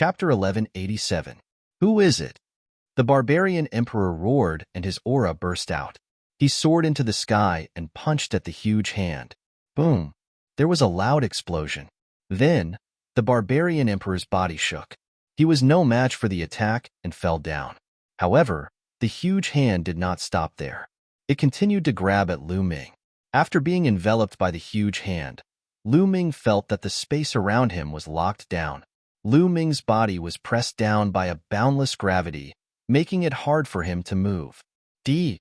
Chapter 1187. Who is it? The barbarian emperor roared and his aura burst out. He soared into the sky and punched at the huge hand. Boom! There was a loud explosion. Then, the barbarian emperor's body shook. He was no match for the attack and fell down. However, the huge hand did not stop there. It continued to grab at Lu Ming. After being enveloped by the huge hand, Lu Ming felt that the space around him was locked down. Lu Ming's body was pressed down by a boundless gravity, making it hard for him to move. D.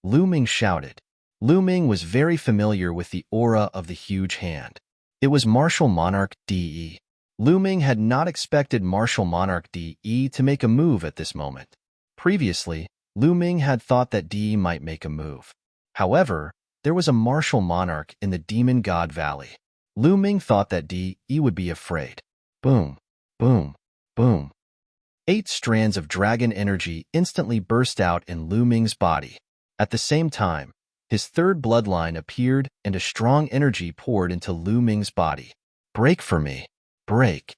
Lu Ming shouted. Lu Ming was very familiar with the aura of the huge hand. It was Martial Monarch DE. Lu Ming had not expected Martial Monarch DE to make a move at this moment. Previously, Lu Ming had thought that DE might make a move. However, there was a Martial Monarch in the Demon God Valley. Lu Ming thought that DE would be afraid. Boom, boom, boom. 8 strands of dragon energy instantly burst out in Lu Ming's body. At the same time, his third bloodline appeared and a strong energy poured into Lu Ming's body. Break for me, break.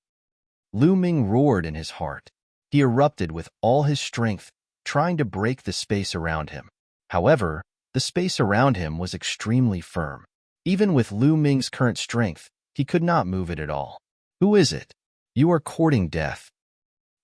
Lu Ming roared in his heart. He erupted with all his strength, trying to break the space around him. However, the space around him was extremely firm. Even with Lu Ming's current strength, he could not move it at all. Who is it? You are courting death.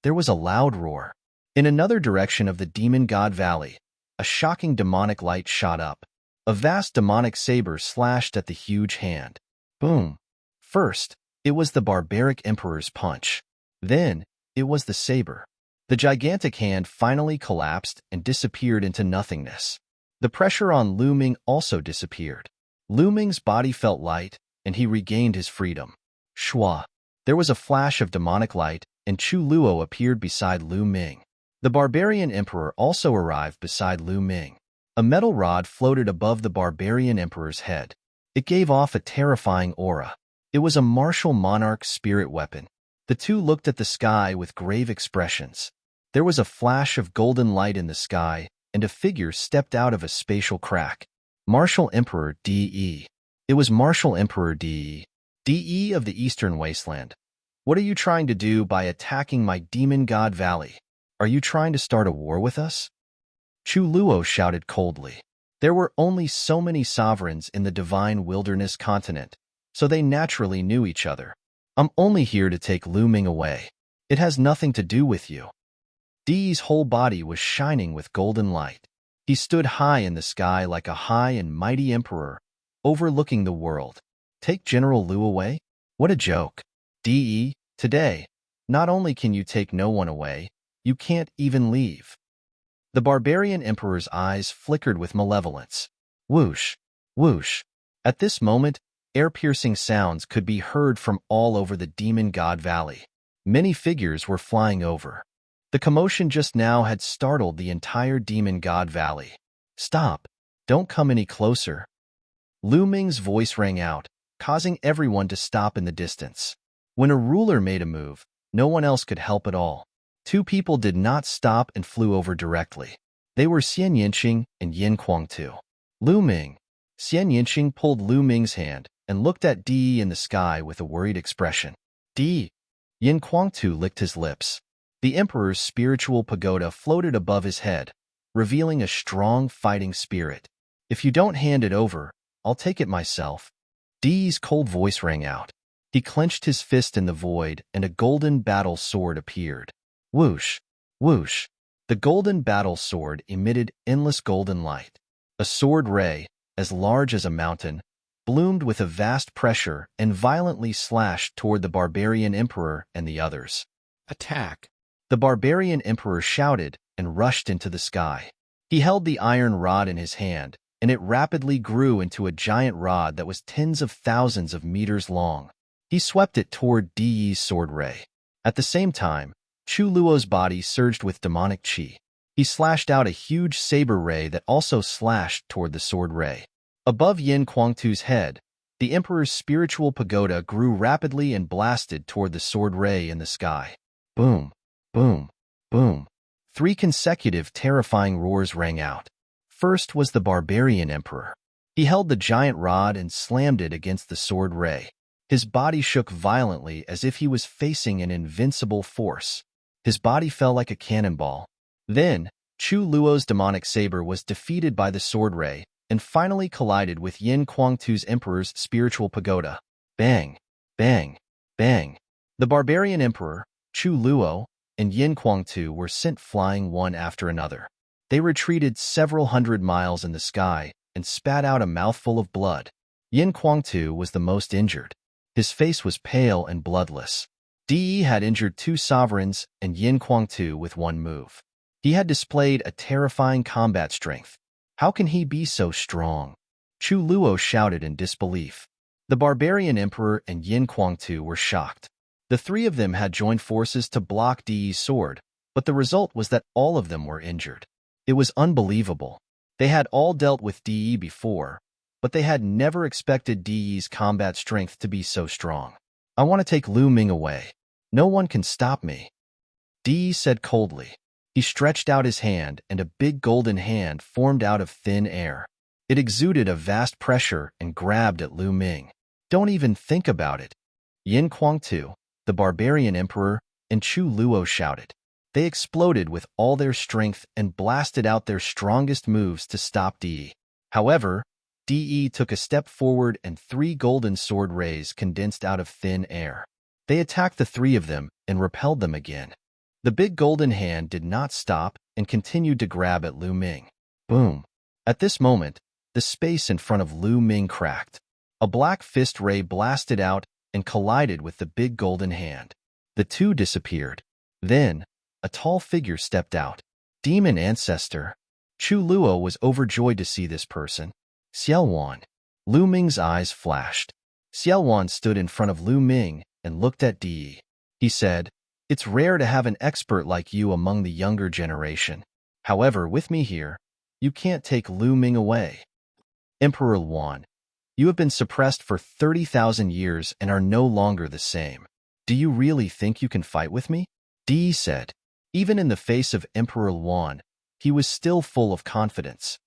There was a loud roar. In another direction of the Demon God Valley, a shocking demonic light shot up. A vast demonic saber slashed at the huge hand. Boom. First, it was the barbaric emperor's punch. Then, it was the saber. The gigantic hand finally collapsed and disappeared into nothingness. The pressure on Lu Ming also disappeared. Lu Ming's body felt light, and he regained his freedom. Shua. There was a flash of demonic light, and Chu Luo appeared beside Lu Ming. The barbarian emperor also arrived beside Lu Ming. A metal rod floated above the barbarian emperor's head. It gave off a terrifying aura. It was a martial monarch spirit weapon. The two looked at the sky with grave expressions. There was a flash of golden light in the sky, and a figure stepped out of a spatial crack. Martial Emperor DE. It was Martial Emperor DE. DE of the Eastern Wasteland. What are you trying to do by attacking my Demon God Valley? Are you trying to start a war with us? Chu Luo shouted coldly. There were only so many sovereigns in the Divine Wilderness continent, so they naturally knew each other. I'm only here to take Lu Ming away. It has nothing to do with you. Dee's whole body was shining with golden light. He stood high in the sky like a high and mighty emperor, overlooking the world. Take General Lu away? What a joke. DE, today, not only can you take no one away, you can't even leave. The barbarian emperor's eyes flickered with malevolence. Whoosh, whoosh. At this moment, ear-piercing sounds could be heard from all over the Demon God Valley. Many figures were flying over. The commotion just now had startled the entire Demon God Valley. Stop! Don't come any closer. Lu Ming's voice rang out, causing everyone to stop in the distance. When a ruler made a move, no one else could help at all. 2 people did not stop and flew over directly. They were Xian Yinqing and Yin Kuangtu. Lu Ming. Xian Yinqing pulled Lu Ming's hand and looked at Di in the sky with a worried expression. Di. Yin Kuangtu licked his lips. The emperor's spiritual pagoda floated above his head, revealing a strong fighting spirit. If you don't hand it over, I'll take it myself. Di's cold voice rang out. He clenched his fist in the void and a golden battle sword appeared. Whoosh, whoosh. The golden battle sword emitted endless golden light. A sword ray, as large as a mountain, bloomed with a vast pressure and violently slashed toward the barbarian emperor and the others. Attack! The barbarian emperor shouted and rushed into the sky. He held the iron rod in his hand, and it rapidly grew into a giant rod that was tens of thousands of meters long. He swept it toward Di's sword ray. At the same time, Chu Luo's body surged with demonic qi. He slashed out a huge saber ray that also slashed toward the sword ray. Above Yin Kuangtu's head, the emperor's spiritual pagoda grew rapidly and blasted toward the sword ray in the sky. Boom, boom, boom. 3 consecutive terrifying roars rang out. First was the barbarian emperor. He held the giant rod and slammed it against the sword ray. His body shook violently as if he was facing an invincible force. His body fell like a cannonball. Then, Chu Luo's demonic saber was defeated by the sword ray and finally collided with Yin Kuang-tu's emperor's spiritual pagoda. Bang! Bang! Bang! The barbarian emperor, Chu Luo, and Yin Kuang-tu were sent flying one after another. They retreated several hundred miles in the sky and spat out a mouthful of blood. Yin Kuang-tu was the most injured. His face was pale and bloodless. De had injured 2 sovereigns and Yin Kuang-tu with one move. He had displayed a terrifying combat strength. How can he be so strong? Chu Luo shouted in disbelief. The barbarian emperor and Yin Kuang-tu were shocked. The 3 of them had joined forces to block De's sword, but the result was that all of them were injured. It was unbelievable. They had all dealt with De before, but they had never expected De's combat strength to be so strong. I want to take Lu Ming away. No one can stop me, De said coldly. He stretched out his hand, and a big golden hand formed out of thin air. It exuded a vast pressure and grabbed at Lu Ming. Don't even think about it. Yin Kuang-tu, the barbarian emperor, and Chu Luo shouted. They exploded with all their strength and blasted out their strongest moves to stop De. However, De took a step forward and 3 golden sword rays condensed out of thin air. They attacked the 3 of them and repelled them again. The big golden hand did not stop and continued to grab at Lu Ming. Boom! At this moment, the space in front of Lu Ming cracked. A black fist ray blasted out and collided with the big golden hand. The 2 disappeared. Then, a tall figure stepped out. Demon ancestor. Chu Luo was overjoyed to see this person. Xiaowan. Lu Ming's eyes flashed. Xiaowan stood in front of Lu Ming and looked at De. He said, "It's rare to have an expert like you among the younger generation. However, with me here, you can't take Lu Ming away. Emperor Luan, you have been suppressed for 30,000 years and are no longer the same. Do you really think you can fight with me?" De said. Even in the face of Emperor Luan, he was still full of confidence.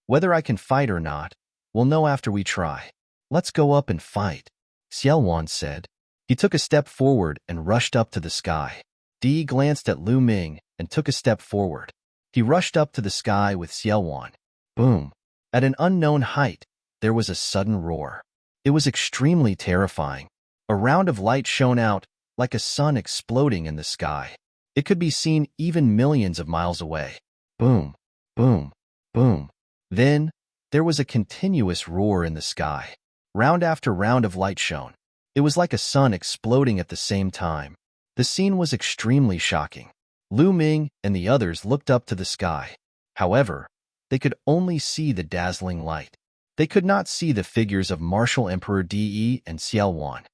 "Whether I can fight or not, we'll know after we try. Let's go up and fight," Xiaowan said. He took a step forward and rushed up to the sky. De glanced at Lu Ming and took a step forward. He rushed up to the sky with Xiaowan. Boom! At an unknown height, there was a sudden roar. It was extremely terrifying. A round of light shone out, like a sun exploding in the sky. It could be seen even millions of miles away. Boom! Boom! Boom! Then, there was a continuous roar in the sky. Round after round of light shone. It was like a sun exploding at the same time. The scene was extremely shocking. Lu Ming and the others looked up to the sky. However, they could only see the dazzling light. They could not see the figures of Martial Emperor De and Xiaowan.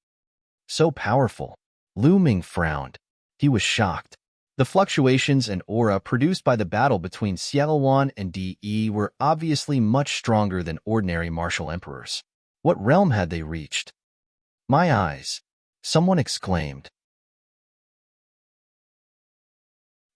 So powerful. Lu Ming frowned. He was shocked. The fluctuations and aura produced by the battle between Xiaowan and De were obviously much stronger than ordinary martial emperors. What realm had they reached? My eyes! Someone exclaimed.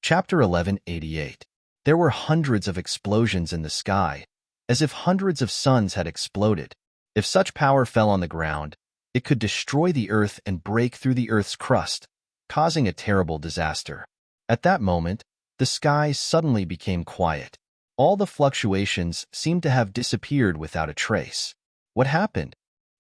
Chapter 1188. There were hundreds of explosions in the sky, as if hundreds of suns had exploded. If such power fell on the ground, it could destroy the earth and break through the earth's crust, causing a terrible disaster. At that moment, the sky suddenly became quiet. All the fluctuations seemed to have disappeared without a trace. What happened?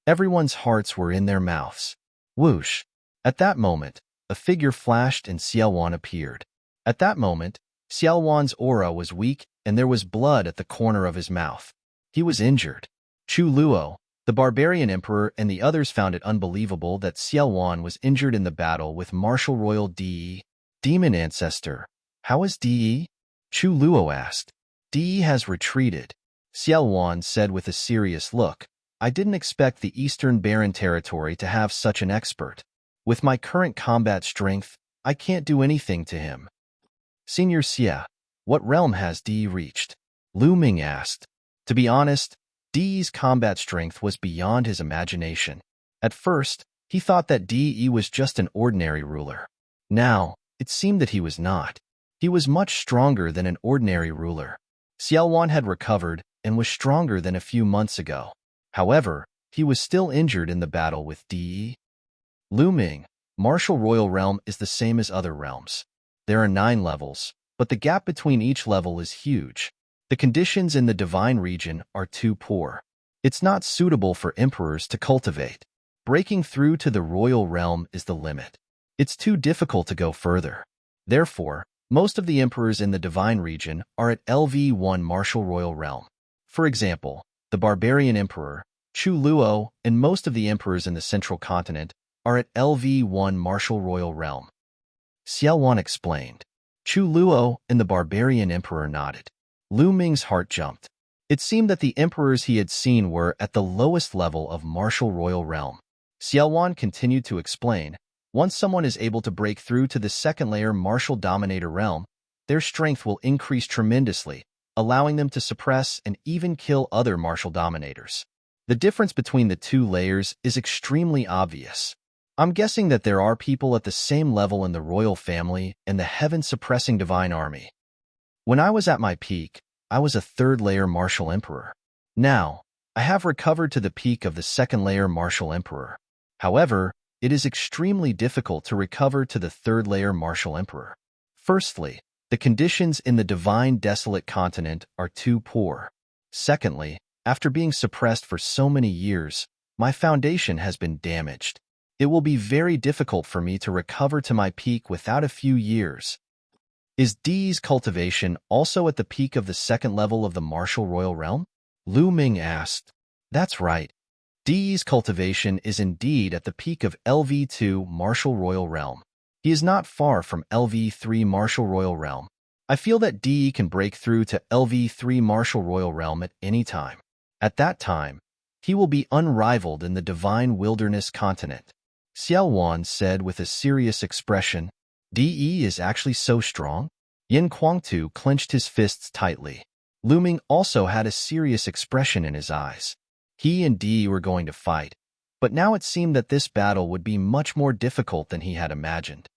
Everyone's hearts were in their mouths. Whoosh! At that moment, a figure flashed and Xiaowan appeared. At that moment, Xiaowan's aura was weak and there was blood at the corner of his mouth. He was injured. Chu Luo, the barbarian emperor, and the others found it unbelievable that Xiaowan was injured in the battle with martial royal De. Demon ancestor, how is De? Chu Luo asked. De has retreated, Xiaowan said with a serious look. I didn't expect the Eastern Barren territory to have such an expert. With my current combat strength, I can't do anything to him. Senior Xia, what realm has De reached? Lu Ming asked. To be honest, De's combat strength was beyond his imagination. At first, he thought that De was just an ordinary ruler. Now, it seemed that he was not. He was much stronger than an ordinary ruler. Xiaowan had recovered and was stronger than a few months ago. However, he was still injured in the battle with De. Lu Ming, Martial Royal Realm is the same as other realms. There are 9 levels, but the gap between each level is huge. The conditions in the divine region are too poor. It's not suitable for emperors to cultivate. Breaking through to the royal realm is the limit. It's too difficult to go further. Therefore, most of the emperors in the divine region are at LV1 Martial Royal Realm. For example, the barbarian emperor, Chu Luo, and most of the emperors in the central continent are at LV1 Martial Royal Realm. Xiaowan explained. Chu Luo and the barbarian emperor nodded. Lu Ming's heart jumped. It seemed that the emperors he had seen were at the lowest level of Martial Royal Realm. Xiaowan continued to explain, once someone is able to break through to the second layer Martial Dominator Realm, their strength will increase tremendously, allowing them to suppress and even kill other Martial Dominators. The difference between the 2 layers is extremely obvious. I'm guessing that there are people at the same level in the royal family and the heaven-suppressing divine army. When I was at my peak, I was a 3rd-layer Martial Emperor. Now, I have recovered to the peak of the 2nd-layer Martial Emperor. However, it is extremely difficult to recover to the 3rd-layer Martial Emperor. Firstly, the conditions in the divine desolate continent are too poor. Secondly, after being suppressed for so many years, my foundation has been damaged. It will be very difficult for me to recover to my peak without a few years. Is De's cultivation also at the peak of the 2nd level of the Martial Royal Realm? Lu Ming asked. That's right. De's cultivation is indeed at the peak of LV2 Martial Royal Realm. He is not far from LV3 Martial Royal Realm. I feel that De can break through to LV3 Martial Royal Realm at any time. At that time, he will be unrivaled in the divine wilderness continent. Xiaowan said with a serious expression. De is actually so strong? Yin Kuangtu clenched his fists tightly. Lu Ming also had a serious expression in his eyes. He and De were going to fight, but now it seemed that this battle would be much more difficult than he had imagined.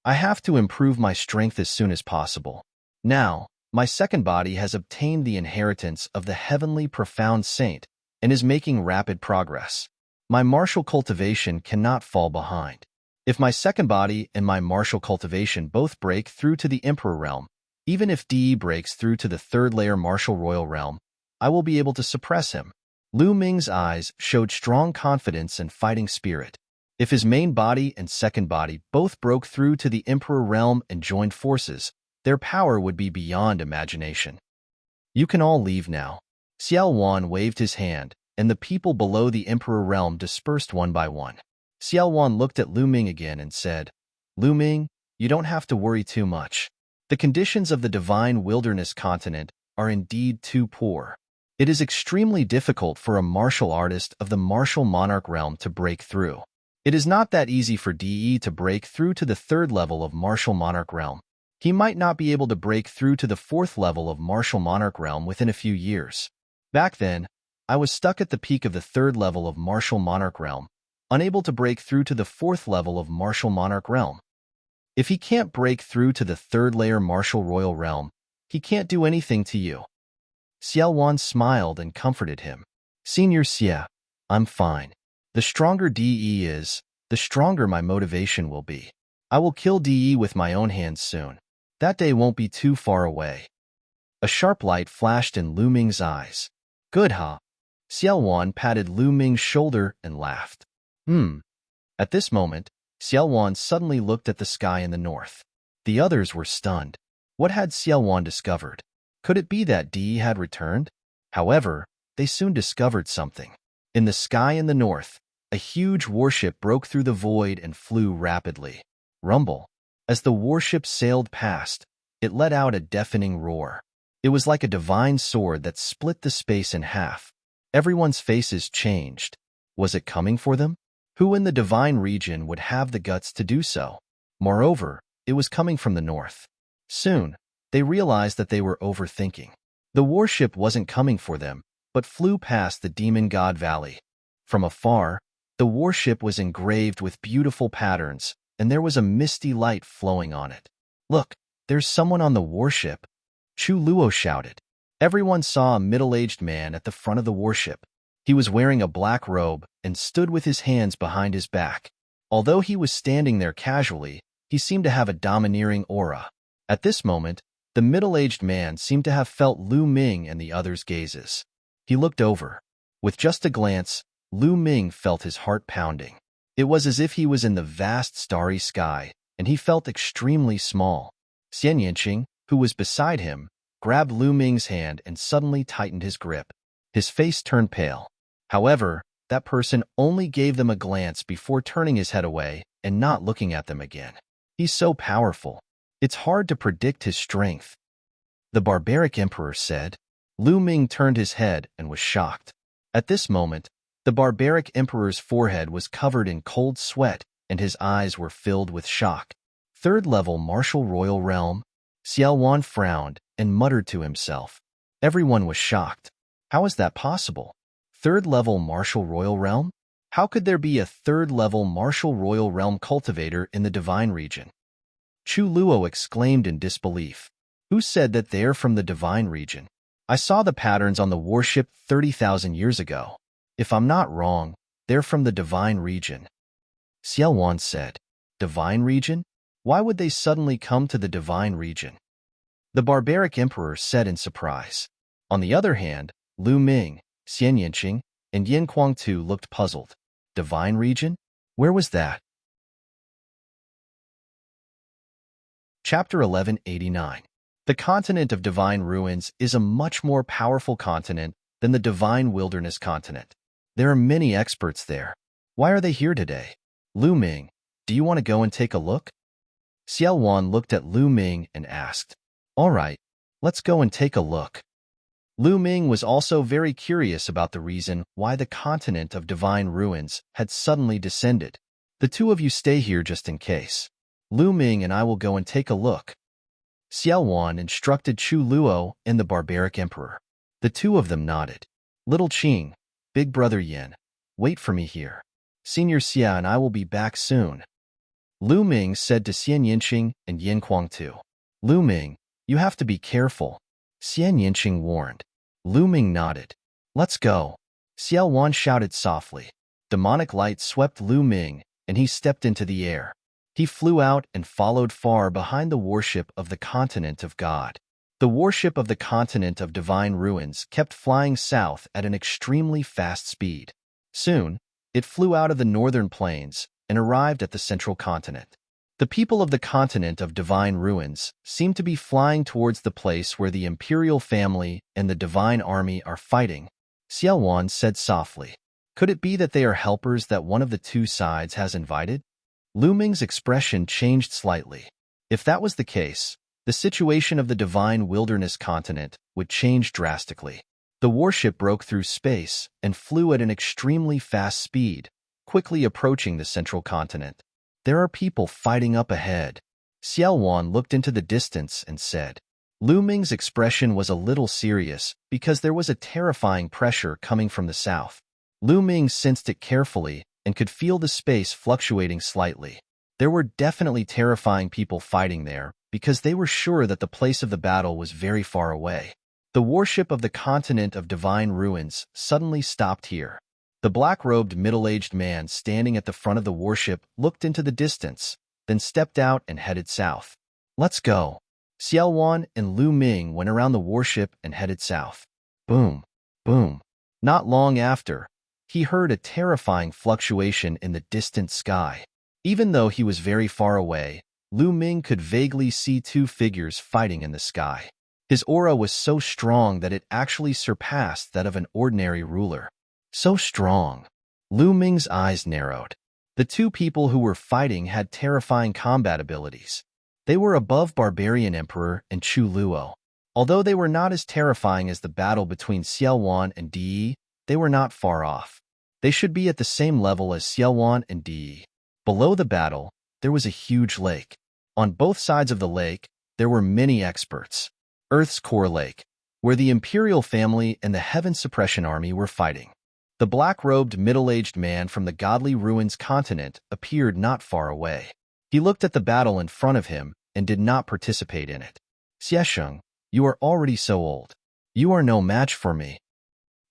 I have to improve my strength as soon as possible. Now, my second body has obtained the inheritance of the heavenly profound saint and is making rapid progress. My martial cultivation cannot fall behind. If my second body and my martial cultivation both break through to the Emperor Realm, even if De breaks through to the 3rd-layer Martial Royal Realm, I will be able to suppress him. Lu Ming's eyes showed strong confidence and fighting spirit. If his main body and second body both broke through to the Emperor Realm and joined forces, their power would be beyond imagination. You can all leave now. Xiaowan waved his hand, and the people below the Emperor Realm dispersed one by one. Xiaowan looked at Lu Ming again and said, Lu Ming, you don't have to worry too much. The conditions of the divine wilderness continent are indeed too poor. It is extremely difficult for a martial artist of the martial monarch realm to break through. It is not that easy for De to break through to the 3rd level of martial monarch realm. He might not be able to break through to the 4th level of martial monarch realm within a few years. Back then, I was stuck at the peak of the 3rd level of martial monarch realm, unable to break through to the 4th level of Martial Monarch Realm. If he can't break through to the 3rd-layer Martial Royal Realm, he can't do anything to you. Xiaowan smiled and comforted him. Senior Xia, I'm fine. The stronger De is, the stronger my motivation will be. I will kill De with my own hands soon. That day won't be too far away. A sharp light flashed in Lu Ming's eyes. Good, huh? Xiaowan patted Lu Ming's shoulder and laughed. At this moment, Xiaowan suddenly looked at the sky in the north. The others were stunned. What had Xiaowan discovered? Could it be that De had returned? However, they soon discovered something. In the sky in the north, a huge warship broke through the void and flew rapidly. Rumble. As the warship sailed past, it let out a deafening roar. It was like a divine sword that split the space in half. Everyone's faces changed. Was it coming for them? Who in the divine region would have the guts to do so? Moreover, it was coming from the north. Soon, they realized that they were overthinking. The warship wasn't coming for them, but flew past the Demon God Valley. From afar, the warship was engraved with beautiful patterns, and there was a misty light flowing on it. Look, there's someone on the warship, Chu Luo shouted. Everyone saw a middle-aged man at the front of the warship. He was wearing a black robe and stood with his hands behind his back. Although he was standing there casually, he seemed to have a domineering aura. At this moment, the middle-aged man seemed to have felt Lu Ming and the others' gazes. He looked over. With just a glance, Lu Ming felt his heart pounding. It was as if he was in the vast starry sky, and he felt extremely small. Xian Yinqing, who was beside him, grabbed Lu Ming's hand and suddenly tightened his grip. His face turned pale. However, that person only gave them a glance before turning his head away and not looking at them again. He's so powerful. It's hard to predict his strength. The barbaric emperor said. Lu Ming turned his head and was shocked. At this moment, the barbaric emperor's forehead was covered in cold sweat and his eyes were filled with shock. Third-level martial royal realm? Xiao Wan frowned and muttered to himself. Everyone was shocked. How is that possible? Third-level martial royal realm? How could there be a third-level martial royal realm cultivator in the divine region? Chu Luo exclaimed in disbelief. Who said that they're from the divine region? I saw the patterns on the warship 30,000 years ago. If I'm not wrong, they're from the divine region. Xiao Wan said. Divine region? Why would they suddenly come to the divine region? The barbaric emperor said in surprise. On the other hand, Lu Ming, Xian Yinqing, and Yin Kuangtu looked puzzled. Divine region? Where was that? Chapter 1189. The continent of divine ruins is a much more powerful continent than the divine wilderness continent. There are many experts there. Why are they here today? Lu Ming, do you want to go and take a look? Xiao Wan looked at Lu Ming and asked. All right, let's go and take a look. Lu Ming was also very curious about the reason why the continent of divine ruins had suddenly descended. The two of you stay here just in case. Lu Ming and I will go and take a look. Xiao Wan instructed Chu Luo and the barbaric emperor. The two of them nodded. Little Qing, big brother Yin, wait for me here. Senior Xia and I will be back soon. Lu Ming said to Xian Yinqing and Yin Kuangtu. Lu Ming, you have to be careful. Xian Yinqing warned. Lu Ming nodded. Let's go. Xiao Wan shouted softly. Demonic light swept Lu Ming, and he stepped into the air. He flew out and followed far behind the warship of the continent of God. The warship of the continent of divine ruins kept flying south at an extremely fast speed. Soon, it flew out of the northern plains and arrived at the central continent. The people of the continent of divine ruins seem to be flying towards the place where the imperial family and the divine army are fighting. Xiao Wan said softly. Could it be that they are helpers that one of the two sides has invited? Lu Ming's expression changed slightly. If that was the case, the situation of the divine wilderness continent would change drastically. The warship broke through space and flew at an extremely fast speed, quickly approaching the central continent. There are people fighting up ahead. Xiao Wan looked into the distance and said. Lu Ming's expression was a little serious because there was a terrifying pressure coming from the south. Lu Ming sensed it carefully and could feel the space fluctuating slightly. There were definitely terrifying people fighting there because they were sure that the place of the battle was very far away. The warship of the continent of divine ruins suddenly stopped here. The black-robed middle-aged man standing at the front of the warship looked into the distance, then stepped out and headed south. Let's go. Xiao Wan and Lu Ming went around the warship and headed south. Boom, boom. Not long after, he heard a terrifying fluctuation in the distant sky. Even though he was very far away, Lu Ming could vaguely see two figures fighting in the sky. His aura was so strong that it actually surpassed that of an ordinary ruler. So strong. Lu Ming's eyes narrowed. The two people who were fighting had terrifying combat abilities. They were above Barbarian Emperor and Chu Luo. Although they were not as terrifying as the battle between Xiao Wan and Di, they were not far off. They should be at the same level as Xiao Wan and Di. Below the battle, there was a huge lake. On both sides of the lake, there were many experts. Earth's core lake, where the Imperial family and the Heaven Suppression Army were fighting. The black-robed middle-aged man from the Godly Ruins continent appeared not far away. He looked at the battle in front of him and did not participate in it. Xiesheng, you are already so old. You are no match for me.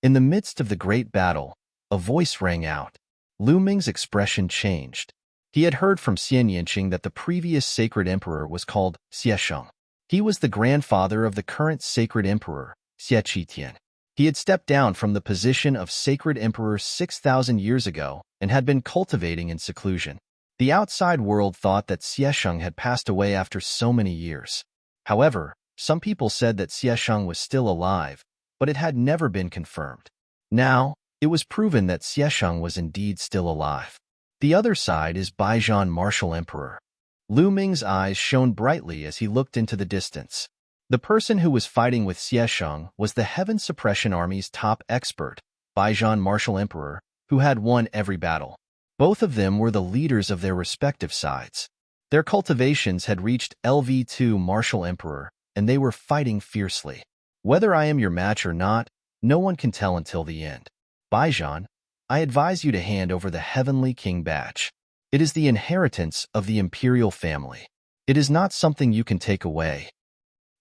In the midst of the great battle, a voice rang out. Lu Ming's expression changed. He had heard from Xian Yinqing that the previous sacred emperor was called Xiesheng. He was the grandfather of the current sacred emperor, Xie Qitian. He had stepped down from the position of sacred emperor 6,000 years ago and had been cultivating in seclusion. The outside world thought that Xiesheng had passed away after so many years. However, some people said that Xiesheng was still alive, but it had never been confirmed. Now, it was proven that Xiesheng was indeed still alive. The other side is Baizhan Martial Emperor. Lu Ming's eyes shone brightly as he looked into the distance. The person who was fighting with Xiesheng was the Heaven Suppression Army's top expert, Baizhan Martial Emperor, who had won every battle. Both of them were the leaders of their respective sides. Their cultivations had reached LV2 Martial Emperor, and they were fighting fiercely. Whether I am your match or not, no one can tell until the end. Baizhan, I advise you to hand over the Heavenly King badge. It is the inheritance of the imperial family. It is not something you can take away.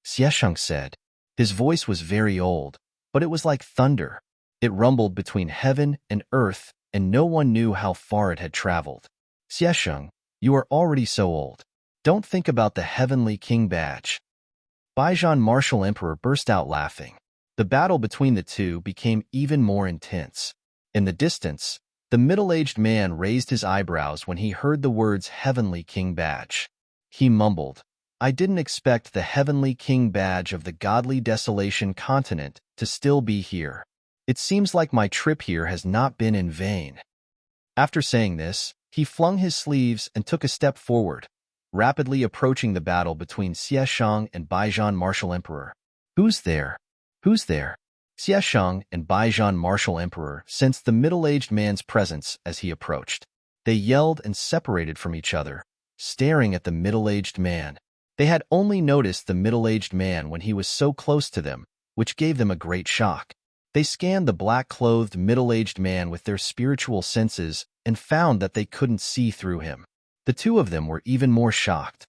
Xiesheng said. His voice was very old, but it was like thunder. It rumbled between heaven and earth, and no one knew how far it had traveled. Xiesheng, you are already so old. Don't think about the Heavenly King badge. Baizhan Martial Emperor burst out laughing. The battle between the two became even more intense. In the distance, the middle-aged man raised his eyebrows when he heard the words Heavenly King badge. He mumbled, I didn't expect the Heavenly King badge of the godly desolation continent to still be here. It seems like my trip here has not been in vain. After saying this, he flung his sleeves and took a step forward, rapidly approaching the battle between Xiesheng and Baizhan Martial Emperor. Who's there? Who's there? Xiesheng and Baizhan Martial Emperor sensed the middle-aged man's presence as he approached. They yelled and separated from each other, staring at the middle-aged man. They had only noticed the middle-aged man when he was so close to them, which gave them a great shock. They scanned the black-clothed middle-aged man with their spiritual senses and found that they couldn't see through him. The two of them were even more shocked.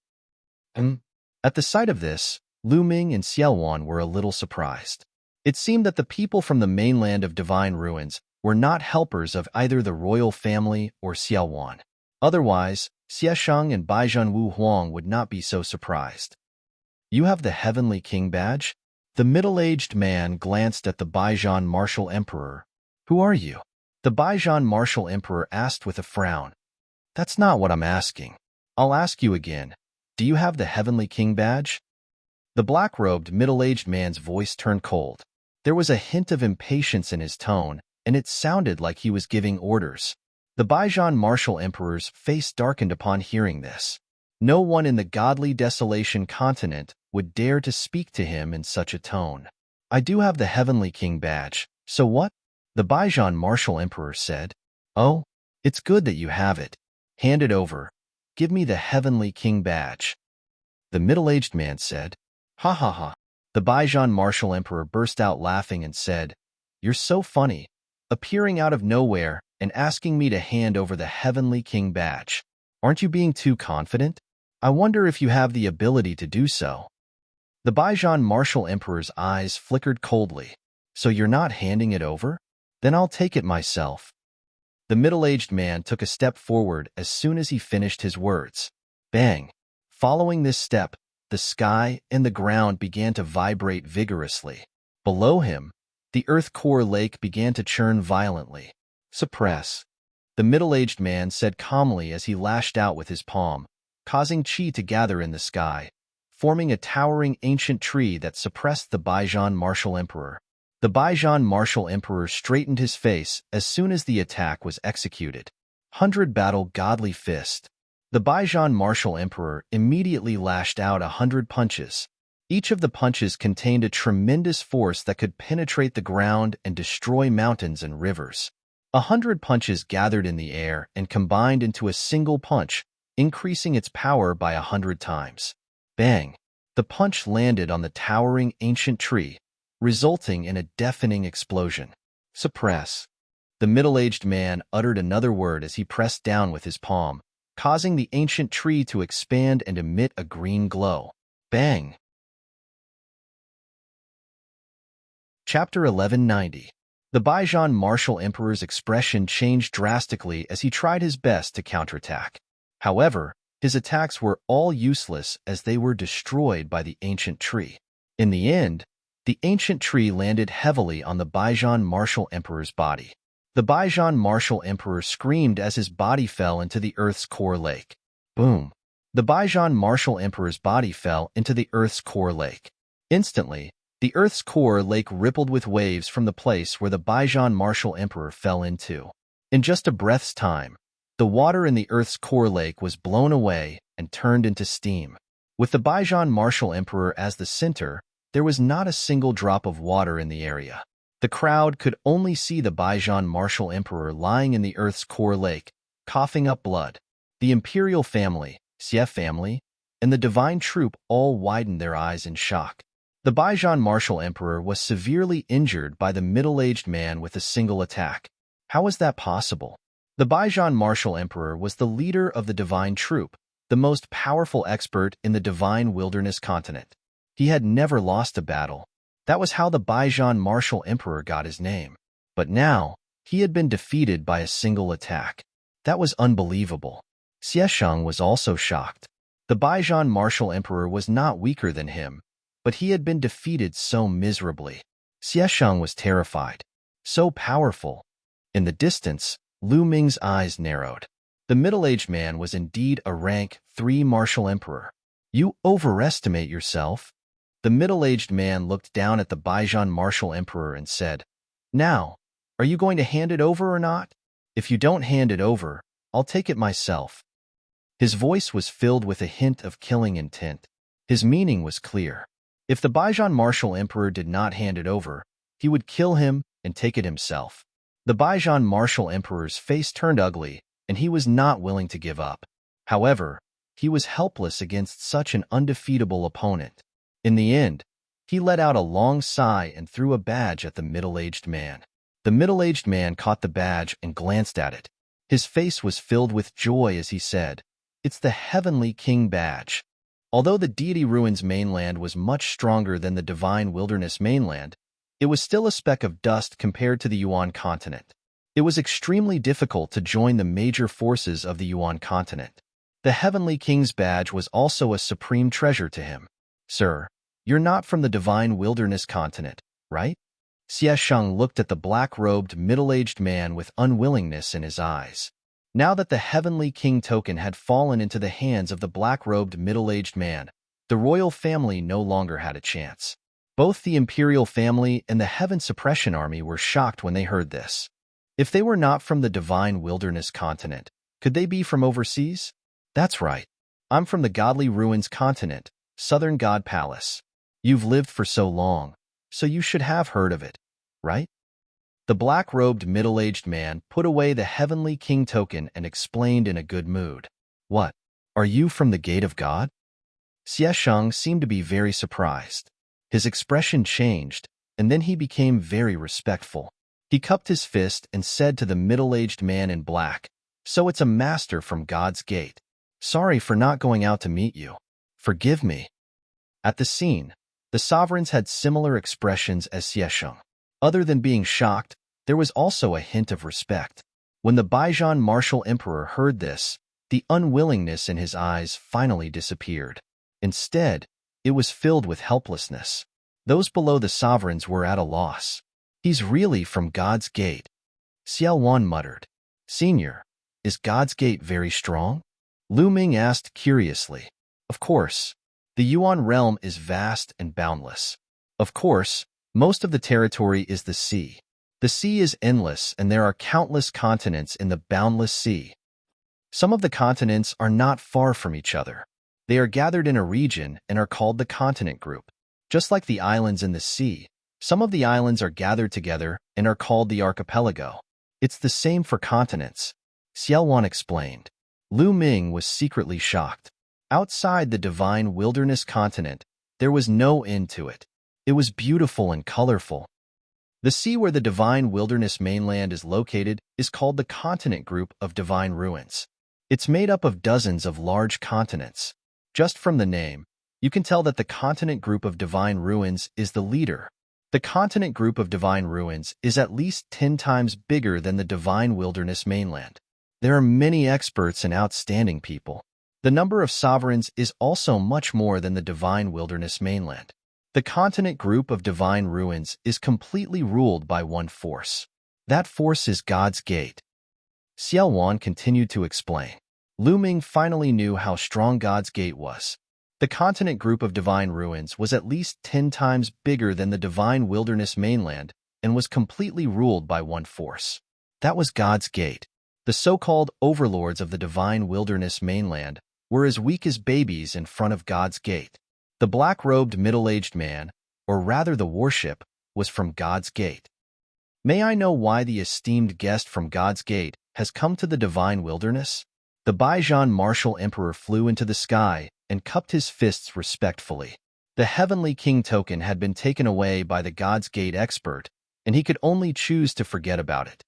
At the sight of this, Lu Ming and Xiaowan were a little surprised. It seemed that the people from the mainland of Divine Ruins were not helpers of either the royal family or Xiaowan. Otherwise, Xiesheng and Baizhan Wu Huang would not be so surprised. You have the Heavenly King badge? The middle-aged man glanced at the Baizhan Martial Emperor. Who are you? The Baizhan Martial Emperor asked with a frown. That's not what I'm asking. I'll ask you again. Do you have the Heavenly King badge? The black-robed middle-aged man's voice turned cold. There was a hint of impatience in his tone, and it sounded like he was giving orders. The Baizhan Martial Emperor's face darkened upon hearing this. No one in the godly desolation continent would dare to speak to him in such a tone. I do have the Heavenly King badge, so what? The Baizhan Martial Emperor said. Oh, it's good that you have it. Hand it over. Give me the Heavenly King badge. The middle-aged man said. Ha ha ha. The Baizhan Martial Emperor burst out laughing and said, You're so funny, appearing out of nowhere and asking me to hand over the Heavenly King badge. Aren't you being too confident? I wonder if you have the ability to do so. The Baizhan Martial Emperor's eyes flickered coldly. So you're not handing it over? Then I'll take it myself. The middle-aged man took a step forward as soon as he finished his words. Bang! Following this step, the sky and the ground began to vibrate vigorously. Below him, the earth core lake began to churn violently. Suppress. The middle-aged man said calmly as he lashed out with his palm, causing chi to gather in the sky, forming a towering ancient tree that suppressed the Baizhan Martial Emperor. The Baizhan Martial Emperor straightened his face as soon as the attack was executed. 100 Battle Godly Fist. The Baizhan Martial Emperor immediately lashed out 100 punches. Each of the punches contained a tremendous force that could penetrate the ground and destroy mountains and rivers. 100 punches gathered in the air and combined into a single punch, increasing its power by 100 times. Bang! The punch landed on the towering ancient tree, resulting in a deafening explosion. Suppress. The middle-aged man uttered another word as he pressed down with his palm, causing the ancient tree to expand and emit a green glow. Bang! Chapter 1190. The Baijan martial emperor's expression changed drastically as he tried his best to counterattack. However, his attacks were all useless as they were destroyed by the ancient tree. In the end, the ancient tree landed heavily on the Baijan martial emperor's body. The Baijan martial emperor screamed as his body fell into the Earth's core lake. Boom! The Baijan martial emperor's body fell into the Earth's core lake. Instantly, the Earth's core lake rippled with waves from the place where the Baijan martial emperor fell into. In just a breath's time, the water in the Earth's core lake was blown away and turned into steam. With the Baijan martial emperor as the center, there was not a single drop of water in the area. The crowd could only see the Baijan martial emperor lying in the Earth's core lake, coughing up blood. The imperial family, Xie family, and the divine troop all widened their eyes in shock. The Baijan martial emperor was severely injured by the middle-aged man with a single attack. How was that possible? The Baijan martial emperor was the leader of the divine troop, the most powerful expert in the divine wilderness continent. He had never lost a battle. That was how the Baijan martial emperor got his name. But now, he had been defeated by a single attack. That was unbelievable. Xiesheng was also shocked. The Baijan martial emperor was not weaker than him, but he had been defeated so miserably. Xiesheng was terrified. So powerful. In the distance, Lu Ming's eyes narrowed. The middle-aged man was indeed a rank 3 martial emperor. You overestimate yourself. The middle-aged man looked down at the Baijan martial emperor and said, "Now, are you going to hand it over or not? If you don't hand it over, I'll take it myself." His voice was filled with a hint of killing intent. His meaning was clear. If the Baijan martial emperor did not hand it over, he would kill him and take it himself. The Baijan martial emperor's face turned ugly, and he was not willing to give up. However, he was helpless against such an undefeatable opponent. In the end, he let out a long sigh and threw a badge at the middle-aged man. The middle-aged man caught the badge and glanced at it. His face was filled with joy as he said, "It's the Heavenly King badge." Although the deity ruins mainland was much stronger than the divine wilderness mainland, it was still a speck of dust compared to the Yuan continent. It was extremely difficult to join the major forces of the Yuan continent. The Heavenly King's badge was also a supreme treasure to him. "Sir, you're not from the divine wilderness continent, right?" Xiesheng looked at the black-robed, middle-aged man with unwillingness in his eyes. Now that the Heavenly King token had fallen into the hands of the black-robed, middle-aged man, the royal family no longer had a chance. Both the imperial family and the Heaven Suppression Army were shocked when they heard this. If they were not from the divine wilderness continent, could they be from overseas? That's right. I'm from the godly ruins continent, Southern God Palace. You've lived for so long, so you should have heard of it, right? The black-robed middle-aged man put away the Heavenly King token and explained in a good mood. "What? Are you from the Gate of God?" Xiesheng seemed to be very surprised. His expression changed, and then he became very respectful. He cupped his fist and said to the middle-aged man in black, "So it's a master from God's Gate. Sorry for not going out to meet you. Forgive me." At the scene, the sovereigns had similar expressions as Xiesheng. Other than being shocked, there was also a hint of respect. When the Baijan martial emperor heard this, the unwillingness in his eyes finally disappeared. Instead, it was filled with helplessness. Those below the sovereigns were at a loss. "He's really from God's Gate," Xiaowan muttered. "Senior, is God's Gate very strong?" Lu Ming asked curiously. "Of course. The Yuan realm is vast and boundless. Of course, most of the territory is the sea. The sea is endless and there are countless continents in the boundless sea. Some of the continents are not far from each other. They are gathered in a region and are called the continent group. Just like the islands in the sea, some of the islands are gathered together and are called the archipelago. It's the same for continents," Xiaowan explained. Lu Ming was secretly shocked. Outside the divine wilderness continent, there was no end to it. It was beautiful and colorful. The sea where the divine wilderness mainland is located is called the continent group of divine ruins. It's made up of dozens of large continents. Just from the name, you can tell that the continent group of divine ruins is the leader. The continent group of divine ruins is at least 10 times bigger than the divine wilderness mainland. There are many experts and outstanding people. The number of sovereigns is also much more than the divine wilderness mainland. The continent group of divine ruins is completely ruled by one force. That force is God's gate. Xiaowan continued to explain. Lu Ming finally knew how strong God's gate was. The continent group of divine ruins was at least 10 times bigger than the divine wilderness mainland and was completely ruled by one force. That was God's gate. The so-called overlords of the divine wilderness mainland were as weak as babies in front of God's gate. The black-robed middle-aged man, or rather the warship, was from God's gate. May I know why the esteemed guest from God's gate has come to the divine wilderness? The Baijian martial emperor flew into the sky and cupped his fists respectfully. The heavenly king token had been taken away by the God's gate expert, and he could only choose to forget about it.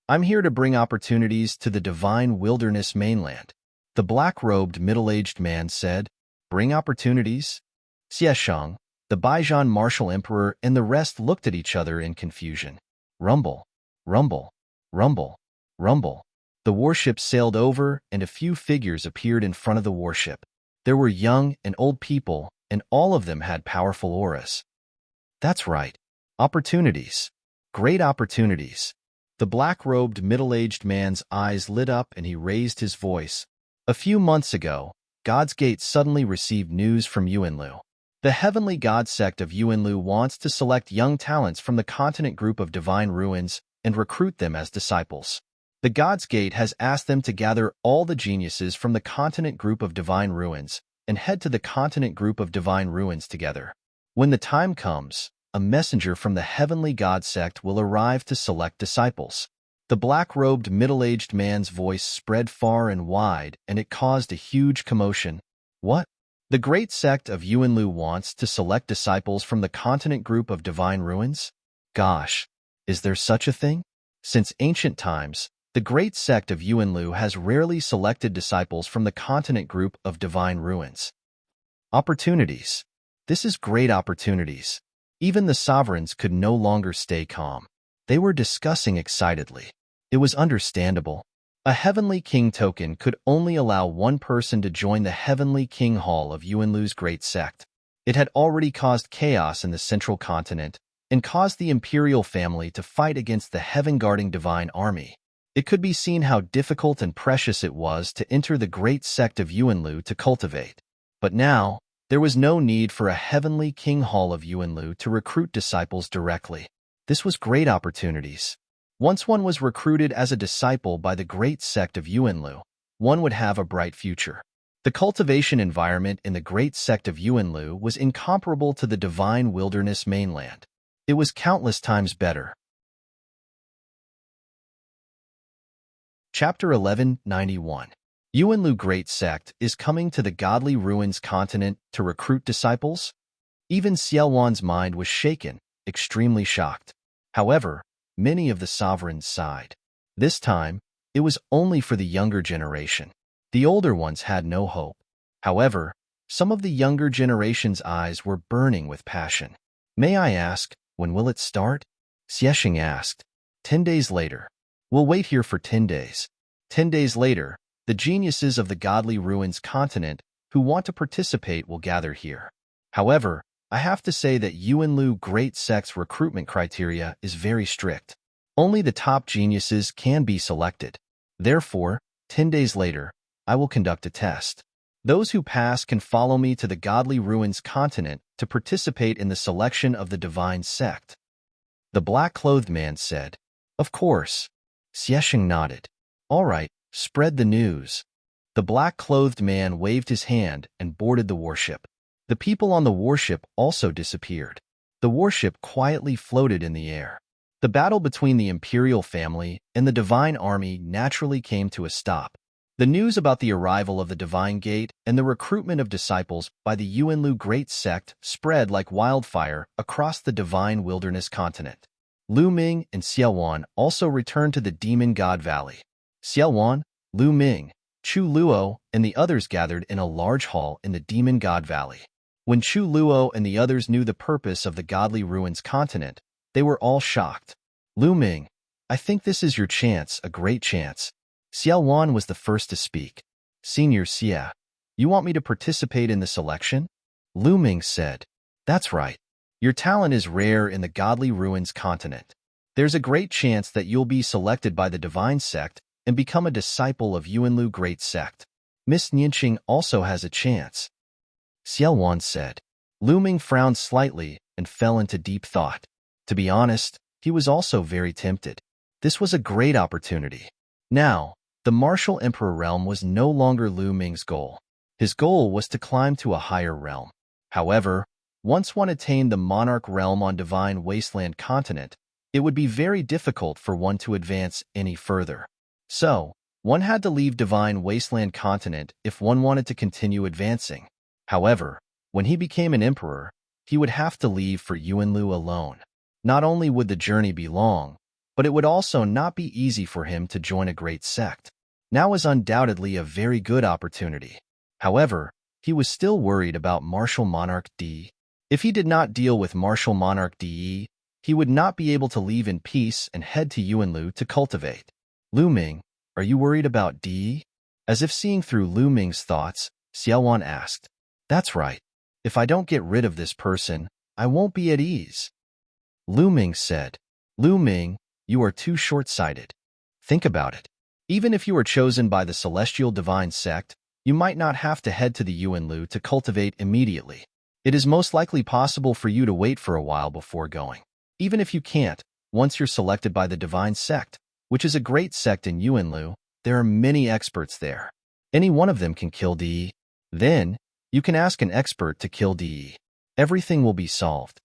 I'm here to bring opportunities to the divine wilderness mainland. The black-robed middle-aged man said, Bring opportunities? Xiesheng, the Baijian martial emperor, and the rest looked at each other in confusion. Rumble, rumble, rumble, rumble. The warship sailed over, and a few figures appeared in front of the warship. There were young and old people, and all of them had powerful auras. That's right. Opportunities. Great opportunities. The black-robed middle-aged man's eyes lit up and he raised his voice. A few months ago, God's Gate suddenly received news from Yuanlu. The heavenly god sect of Yuanlu wants to select young talents from the continent group of divine ruins and recruit them as disciples. The God's Gate has asked them to gather all the geniuses from the continent group of divine ruins and head to the continent group of divine ruins together. When the time comes, a messenger from the heavenly god sect will arrive to select disciples. The black-robed middle-aged man's voice spread far and wide, and it caused a huge commotion. What? The great sect of Yuanlu wants to select disciples from the continent group of divine ruins? Gosh, is there such a thing? Since ancient times, the great sect of Yuanlu has rarely selected disciples from the continent group of divine ruins. Opportunities. This is great opportunities. Even the sovereigns could no longer stay calm. They were discussing excitedly. It was understandable. A heavenly king token could only allow one person to join the heavenly king hall of Yuanlu's great sect. It had already caused chaos in the central continent and caused the imperial family to fight against the heaven-guarding divine army. It could be seen how difficult and precious it was to enter the great sect of Yuanlu to cultivate. But now, there was no need for a heavenly king hall of Yuanlu to recruit disciples directly. This was great opportunities. Once one was recruited as a disciple by the great sect of Yuanlu, one would have a bright future. The cultivation environment in the great sect of Yuanlu was incomparable to the divine wilderness mainland. It was countless times better. Chapter 1191. Yuanlu Great Sect is coming to the godly ruins continent to recruit disciples? Even Xiaowan's mind was shaken, extremely shocked. However, many of the sovereigns sighed. This time, it was only for the younger generation. The older ones had no hope. However, some of the younger generation's eyes were burning with passion. May I ask, when will it start? Xiesheng asked. 10 days later. We'll wait here for 10 days. 10 days later, the geniuses of the godly ruins continent who want to participate will gather here. However, I have to say that Yuanlu Great Sect's recruitment criteria is very strict. Only the top geniuses can be selected. Therefore, 10 days later, I will conduct a test. Those who pass can follow me to the godly ruins continent to participate in the selection of the divine sect. The black-clothed man said, Of course. Xiesheng nodded. All right, spread the news. The black-clothed man waved his hand and boarded the warship. The people on the warship also disappeared. The warship quietly floated in the air. The battle between the imperial family and the divine army naturally came to a stop. The news about the arrival of the divine gate and the recruitment of disciples by the Yuanlu Great Sect spread like wildfire across the divine wilderness continent. Lu Ming and Xiaowan also returned to the Demon God Valley. Xiaowan, Lu Ming, Chu Luo, and the others gathered in a large hall in the Demon God Valley. When Chu Luo and the others knew the purpose of the Godly Ruins continent, they were all shocked. Lu Ming, I think this is your chance, a great chance. Xiao Wan was the first to speak. Senior Xia, you want me to participate in the selection? Lu Ming said, That's right. Your talent is rare in the Godly Ruins continent. There's a great chance that you'll be selected by the Divine Sect and become a disciple of Yuanlu Great Sect. Miss Nianqing also has a chance. Xiao Wan said. Lu Ming frowned slightly and fell into deep thought. To be honest, he was also very tempted. This was a great opportunity. Now, the martial emperor realm was no longer Lu Ming's goal. His goal was to climb to a higher realm. However, once one attained the monarch realm on Divine Wasteland continent, it would be very difficult for one to advance any further. So, one had to leave Divine Wasteland continent if one wanted to continue advancing. However, when he became an emperor, he would have to leave for Yuanlu alone. Not only would the journey be long, but it would also not be easy for him to join a great sect. Now was undoubtedly a very good opportunity. However, he was still worried about Martial Monarch Di. If he did not deal with Martial Monarch Di, he would not be able to leave in peace and head to Yuanlu to cultivate. Lu Ming, are you worried about Di? As if seeing through Lu Ming's thoughts, Xiao Wan asked. That's right. If I don't get rid of this person, I won't be at ease. Lu Ming said. Lu Ming, you are too short-sighted. Think about it. Even if you are chosen by the Celestial Divine Sect, you might not have to head to the Yuanlu to cultivate immediately. It is most likely possible for you to wait for a while before going. Even if you can't, once you're selected by the Divine Sect, which is a great sect in Yuanlu, there are many experts there. Any one of them can kill Di. Then, you can ask an expert to kill Di. Everything will be solved.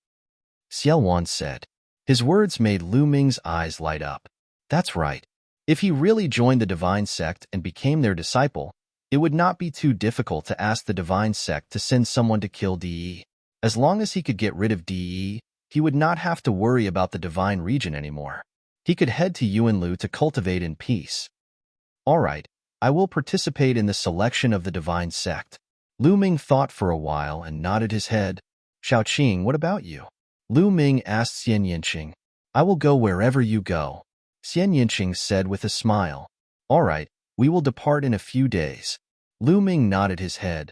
Xiao Wan said. His words made Lu Ming's eyes light up. That's right. If he really joined the Divine Sect and became their disciple, it would not be too difficult to ask the Divine Sect to send someone to kill Di. As long as he could get rid of Di, he would not have to worry about the Divine Region anymore. He could head to Yuanlu to cultivate in peace. All right, I will participate in the selection of the Divine Sect. Lu Ming thought for a while and nodded his head. Shaoqing, what about you? Lu Ming asked Xian Yanqing. I will go wherever you go. Xian Yanqing said with a smile. All right, we will depart in a few days. Lu Ming nodded his head.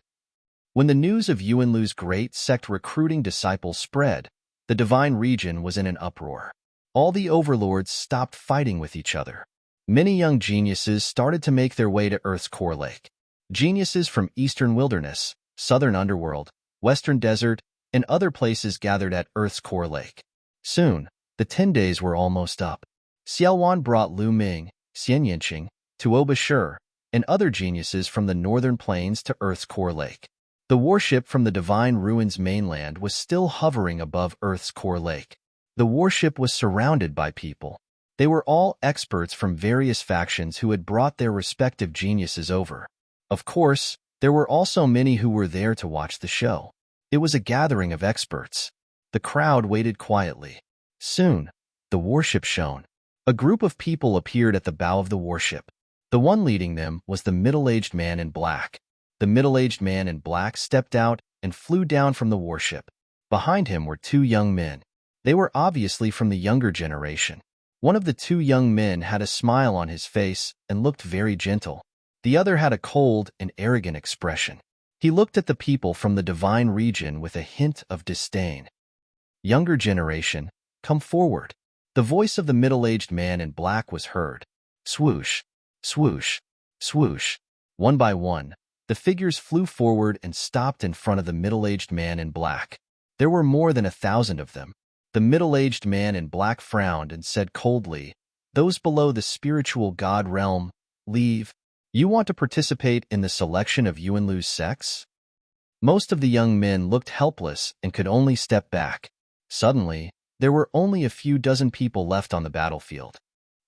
When the news of Yuanlu's great sect recruiting disciples spread, the Divine Region was in an uproar. All the overlords stopped fighting with each other. Many young geniuses started to make their way to Earth's core lake. Geniuses from Eastern Wilderness, Southern Underworld, Western Desert, and other places gathered at Earth's core lake. Soon, the 10 days were almost up. Xiao Wan brought Lu Ming, Xian Yanqing, Tuoba Shi, and other geniuses from the northern plains to Earth's core lake. The warship from the Divine Ruins mainland was still hovering above Earth's core lake. The warship was surrounded by people. They were all experts from various factions who had brought their respective geniuses over. Of course, there were also many who were there to watch the show. It was a gathering of experts. The crowd waited quietly. Soon, the warship shone. A group of people appeared at the bow of the warship. The one leading them was the middle-aged man in black. The middle-aged man in black stepped out and flew down from the warship. Behind him were two young men. They were obviously from the younger generation. One of the two young men had a smile on his face and looked very gentle. The other had a cold and arrogant expression. He looked at the people from the Divine Region with a hint of disdain. Younger generation, come forward. The voice of the middle-aged man in black was heard. Swoosh, swoosh, swoosh. One by one, the figures flew forward and stopped in front of the middle-aged man in black. There were more than 1,000 of them. The middle-aged man in black frowned and said coldly, "Those below the spiritual god realm, leave. You want to participate in the selection of Yuanlu's sects?" Most of the young men looked helpless and could only step back. Suddenly, there were only a few dozen people left on the battlefield.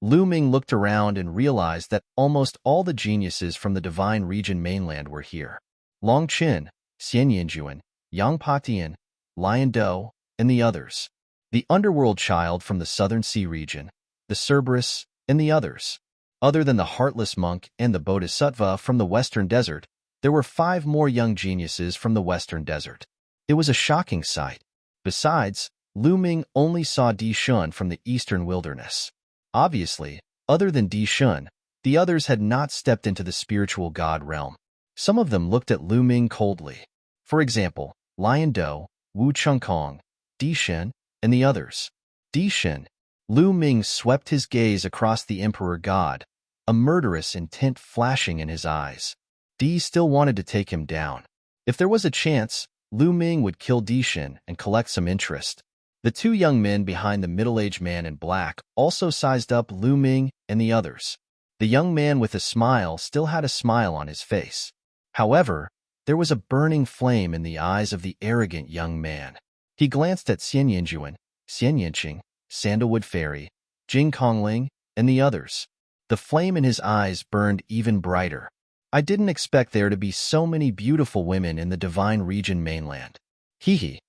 Lu Ming looked around and realized that almost all the geniuses from the Divine Region mainland were here. Long Qin, Xian Yanjuan, Yang Patian, Lion Do, and the others. The underworld child from the Southern Sea region, the Cerberus, and the others. Other than the Heartless Monk and the Bodhisattva from the Western Desert, there were 5 more young geniuses from the Western Desert. It was a shocking sight. Besides, Lu Ming only saw Di Shun from the eastern wilderness. Obviously, other than Di Shun, the others had not stepped into the spiritual god realm. Some of them looked at Lu Ming coldly. For example, Lion Do, Wu Chengkong, Di Shun, and the others. Di Shun. Lu Ming swept his gaze across the emperor god, a murderous intent flashing in his eyes. Di still wanted to take him down. If there was a chance, Lu Ming would kill Di Shun and collect some interest. The two young men behind the middle-aged man in black also sized up Lu Ming and the others. The young man with a smile still had a smile on his face. However, there was a burning flame in the eyes of the arrogant young man. He glanced at Xian Yinjuan, Xian Yinqing, Sandalwood Fairy, Jing Kongling, and the others. The flame in his eyes burned even brighter. I didn't expect there to be so many beautiful women in the Divine Region mainland. Hee hee.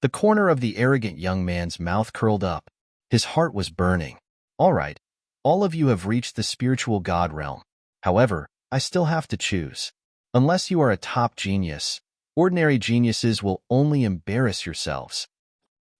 The corner of the arrogant young man's mouth curled up. His heart was burning. All right, all of you have reached the spiritual god realm. However, I still have to choose. Unless you are a top genius, ordinary geniuses will only embarrass yourselves.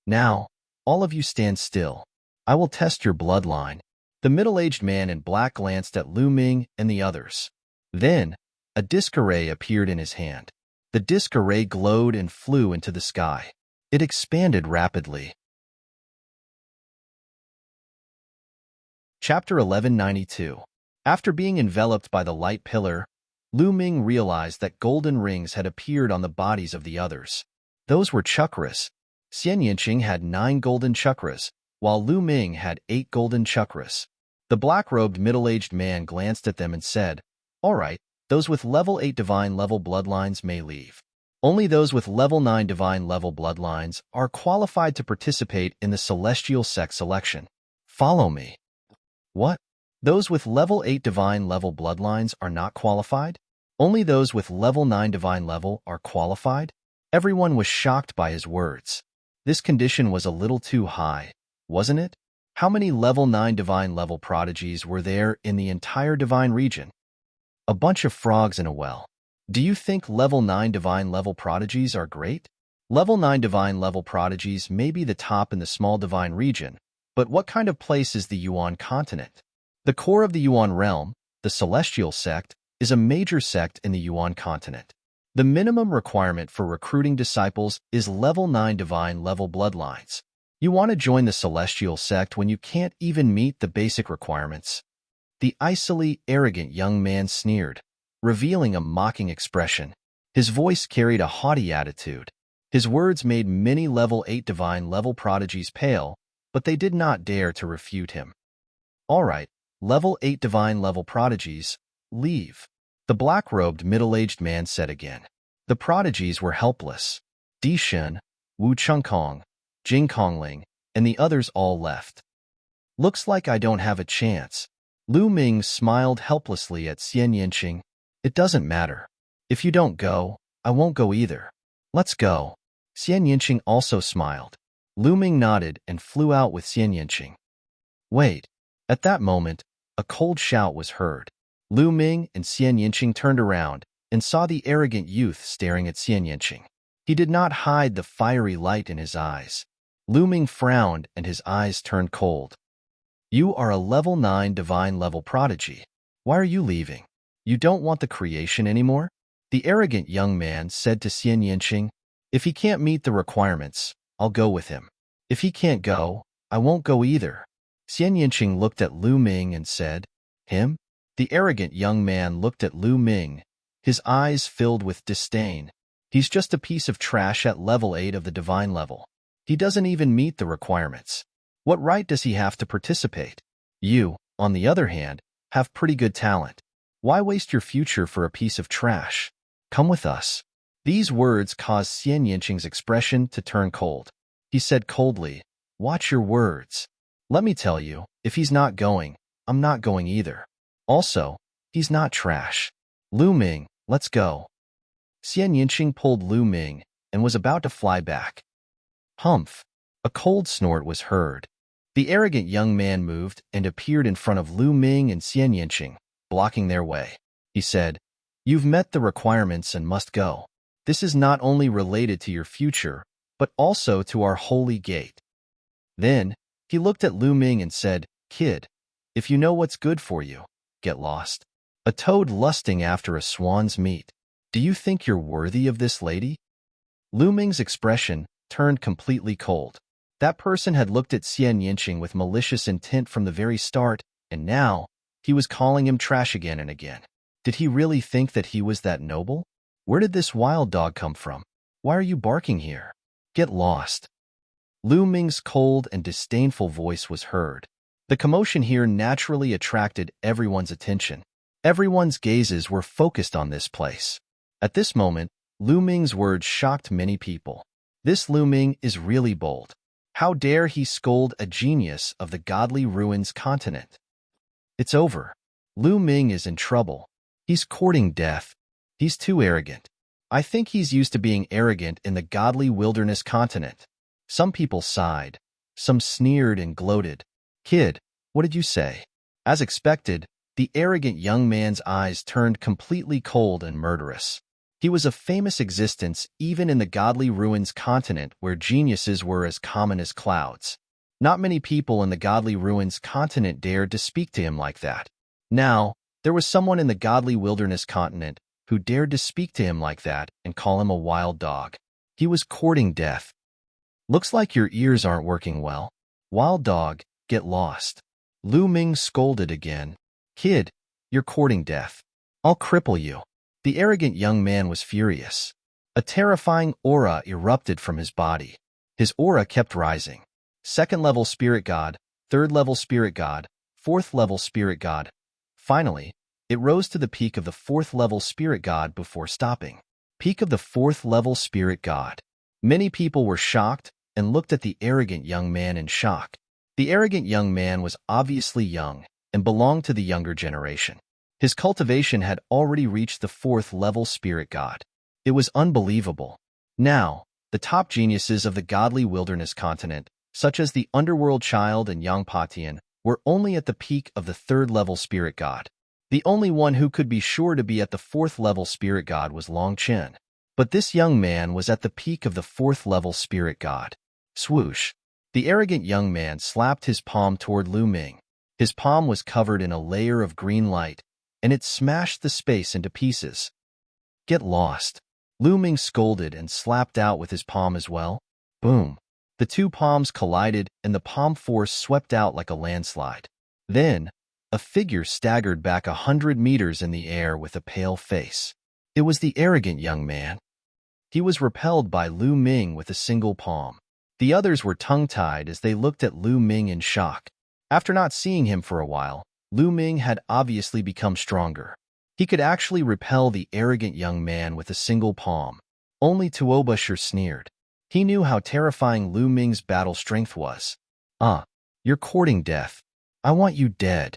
Now, all of you stand still. I will test your bloodline. The middle-aged man in black glanced at Lu Ming and the others. Then, a disc array appeared in his hand. The disc array glowed and flew into the sky. It expanded rapidly. Chapter 1192. After being enveloped by the light pillar, Lu Ming realized that golden rings had appeared on the bodies of the others. Those were chakras. Xian Yinqing had 9 golden chakras, while Lu Ming had 8 golden chakras. The black-robed middle-aged man glanced at them and said, "All right, those with level 8 divine level bloodlines may leave. Only those with level 9 divine level bloodlines are qualified to participate in the celestial sect selection. Follow me." What? Those with level 8 divine level bloodlines are not qualified? Only those with level 9 divine level are qualified? Everyone was shocked by his words. This condition was a little too high, wasn't it? How many level 9 divine level prodigies were there in the entire divine region? A bunch of frogs in a well. Do you think level 9 divine level prodigies are great? Level 9 divine level prodigies may be the top in the small divine region, but what kind of place is the Yuan continent? The core of the Yuan realm, the celestial sect, is a major sect in the Yuan continent. The minimum requirement for recruiting disciples is level 9 divine level bloodlines. You want to join the celestial sect when you can't even meet the basic requirements. The icily arrogant young man sneered, revealing a mocking expression. His voice carried a haughty attitude. His words made many level 8 divine level prodigies pale, but they did not dare to refute him. All right, level 8 divine level prodigies, leave. The black-robed middle-aged man said again. The prodigies were helpless. Di Shun, Wu Chengkong, Jing Kongling, and the others all left. Looks like I don't have a chance. Lu Ming smiled helplessly at Xian Yinqing. It doesn't matter. If you don't go, I won't go either. Let's go. Xian Yinqing also smiled. Lu Ming nodded and flew out with Xian Yinqing. Wait. At that moment, a cold shout was heard. Lu Ming and Xian Yinqing turned around and saw the arrogant youth staring at Xian Yinqing. He did not hide the fiery light in his eyes. Lu Ming frowned and his eyes turned cold. You are a level 9 divine level prodigy. Why are you leaving? You don't want the creation anymore? The arrogant young man said to Xian Yinqing, if he can't meet the requirements, I'll go with him. If he can't go, I won't go either. Xian Yinqing looked at Lu Ming and said, Him? The arrogant young man looked at Lu Ming, his eyes filled with disdain. He's just a piece of trash at level 8 of the divine level. He doesn't even meet the requirements. What right does he have to participate? You, on the other hand, have pretty good talent. Why waste your future for a piece of trash? Come with us. These words caused Xian Yinqing's expression to turn cold. He said coldly, Watch your words. Let me tell you, if he's not going, I'm not going either. Also, he's not trash. Lu Ming, let's go. Xian Yinqing pulled Lu Ming and was about to fly back. Humph! A cold snort was heard. The arrogant young man moved and appeared in front of Lu Ming and Xian Yinqing, blocking their way. He said, You've met the requirements and must go. This is not only related to your future, but also to our holy gate. Then, he looked at Lu Ming and said, Kid, if you know what's good for you, get lost. A toad lusting after a swan's meat. Do you think you're worthy of this lady? Lu Ming's expression turned completely cold. That person had looked at Xian Yinqing with malicious intent from the very start, and now he was calling him trash again and again. Did he really think that he was that noble? Where did this wild dog come from? Why are you barking here? Get lost. Lu Ming's cold and disdainful voice was heard. The commotion here naturally attracted everyone's attention. Everyone's gazes were focused on this place. At this moment, Lu Ming's words shocked many people. This Lu Ming is really bold. How dare he scold a genius of the godly ruins continent? It's over. Lu Ming is in trouble. He's courting death. He's too arrogant. I think he's used to being arrogant in the godly wilderness continent. Some people sighed. Some sneered and gloated. Kid, what did you say? As expected, the arrogant young man's eyes turned completely cold and murderous. He was a famous existence even in the godly ruins continent where geniuses were as common as clouds. Not many people in the godly ruins continent dared to speak to him like that. Now, there was someone in the godly wilderness continent who dared to speak to him like that and call him a wild dog. He was courting death. Looks like your ears aren't working well. Wild dog, get lost. Lu Ming scolded again. Kid, you're courting death. I'll cripple you. The arrogant young man was furious. A terrifying aura erupted from his body. His aura kept rising. 2nd level spirit god, 3rd level spirit god, 4th level spirit god. Finally, it rose to the peak of the 4th level spirit god before stopping. Peak of the 4th level spirit god. Many people were shocked and looked at the arrogant young man in shock. The arrogant young man was obviously young and belonged to the younger generation. His cultivation had already reached the 4th level spirit god. It was unbelievable. Now, the top geniuses of the godly wilderness continent, such as the underworld child and Yang Patian, were only at the peak of the 3rd level spirit god. The only one who could be sure to be at the 4th level spirit god was Long Chen. But this young man was at the peak of the 4th level spirit god. Swoosh. The arrogant young man slapped his palm toward Lu Ming. His palm was covered in a layer of green light, and it smashed the space into pieces. Get lost. Lu Ming scolded and slapped out with his palm as well. Boom. The two palms collided and the palm force swept out like a landslide. Then, a figure staggered back 100 meters in the air with a pale face. It was the arrogant young man. He was repelled by Lu Ming with a single palm. The others were tongue-tied as they looked at Lu Ming in shock. After not seeing him for a while, Lu Ming had obviously become stronger. He could actually repel the arrogant young man with a single palm. Only Tuobusher sneered. He knew how terrifying Lu Ming's battle strength was. You're courting death. I want you dead.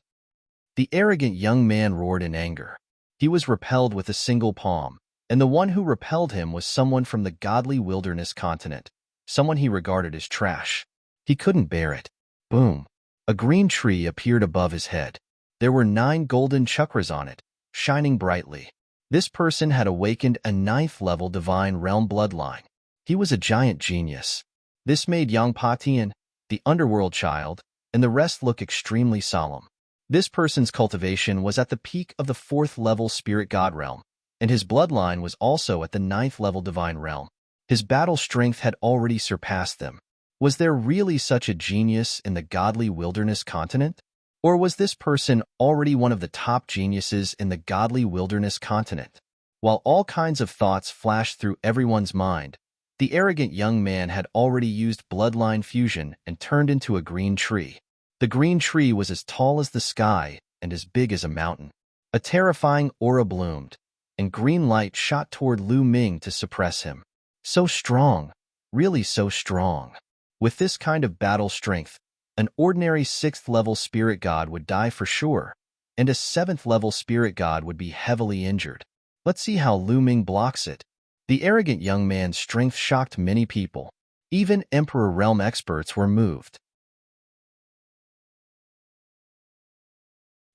The arrogant young man roared in anger. He was repelled with a single palm, and the one who repelled him was someone from the godly wilderness continent, someone he regarded as trash. He couldn't bear it. Boom. A green tree appeared above his head. There were 9 golden chakras on it, shining brightly. This person had awakened a 9th level divine realm bloodline. He was a giant genius. This made Yang Patian, the underworld child, and the rest look extremely solemn. This person's cultivation was at the peak of the 4th level spirit god realm, and his bloodline was also at the 9th level divine realm. His battle strength had already surpassed them. Was there really such a genius in the godly wilderness continent? Or was this person already one of the top geniuses in the godly wilderness continent? While all kinds of thoughts flashed through everyone's mind, the arrogant young man had already used bloodline fusion and turned into a green tree. The green tree was as tall as the sky and as big as a mountain. A terrifying aura bloomed, and green light shot toward Lu Ming to suppress him. So strong, really so strong. With this kind of battle strength, an ordinary 6th level spirit god would die for sure, and a 7th level spirit god would be heavily injured. Let's see how Lu Ming blocks it. The arrogant young man's strength shocked many people. Even Emperor Realm experts were moved.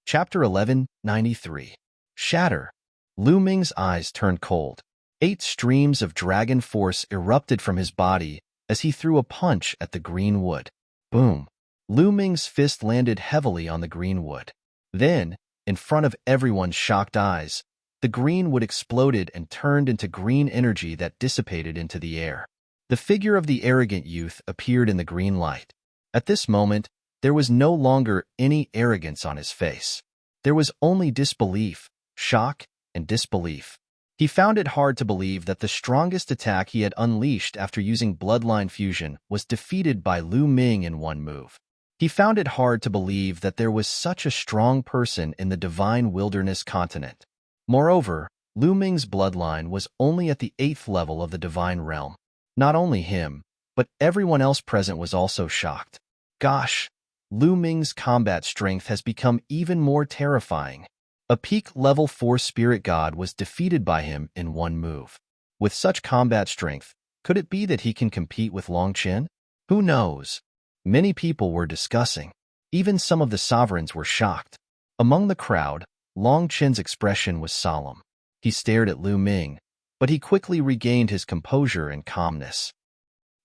Chapter 11, 93. Shatter. Lu Ming's eyes turned cold. 8 streams of dragon force erupted from his body as he threw a punch at the green wood. Boom! Lu Ming's fist landed heavily on the green wood. Then, in front of everyone's shocked eyes, the green wood exploded and turned into green energy that dissipated into the air. The figure of the arrogant youth appeared in the green light. At this moment, there was no longer any arrogance on his face. There was only disbelief, shock, and disbelief. He found it hard to believe that the strongest attack he had unleashed after using bloodline fusion was defeated by Lu Ming in one move. He found it hard to believe that there was such a strong person in the divine wilderness continent. Moreover, Lu Ming's bloodline was only at the 8th level of the divine realm. Not only him, but everyone else present was also shocked. Gosh, Lu Ming's combat strength has become even more terrifying. A peak level 4 spirit god was defeated by him in one move. With such combat strength, could it be that he can compete with Long Qin? Who knows? Many people were discussing. Even some of the sovereigns were shocked. Among the crowd, Long Qin's expression was solemn. He stared at Lu Ming, but he quickly regained his composure and calmness.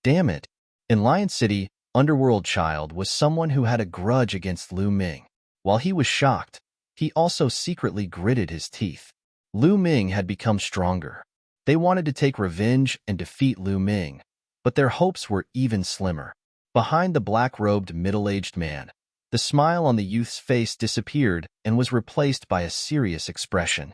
Damn it! In Lion City, Underworld Child was someone who had a grudge against Lu Ming. While he was shocked, he also secretly gritted his teeth. Lu Ming had become stronger. They wanted to take revenge and defeat Lu Ming, but their hopes were even slimmer. Behind the black-robed middle-aged man, the smile on the youth's face disappeared and was replaced by a serious expression.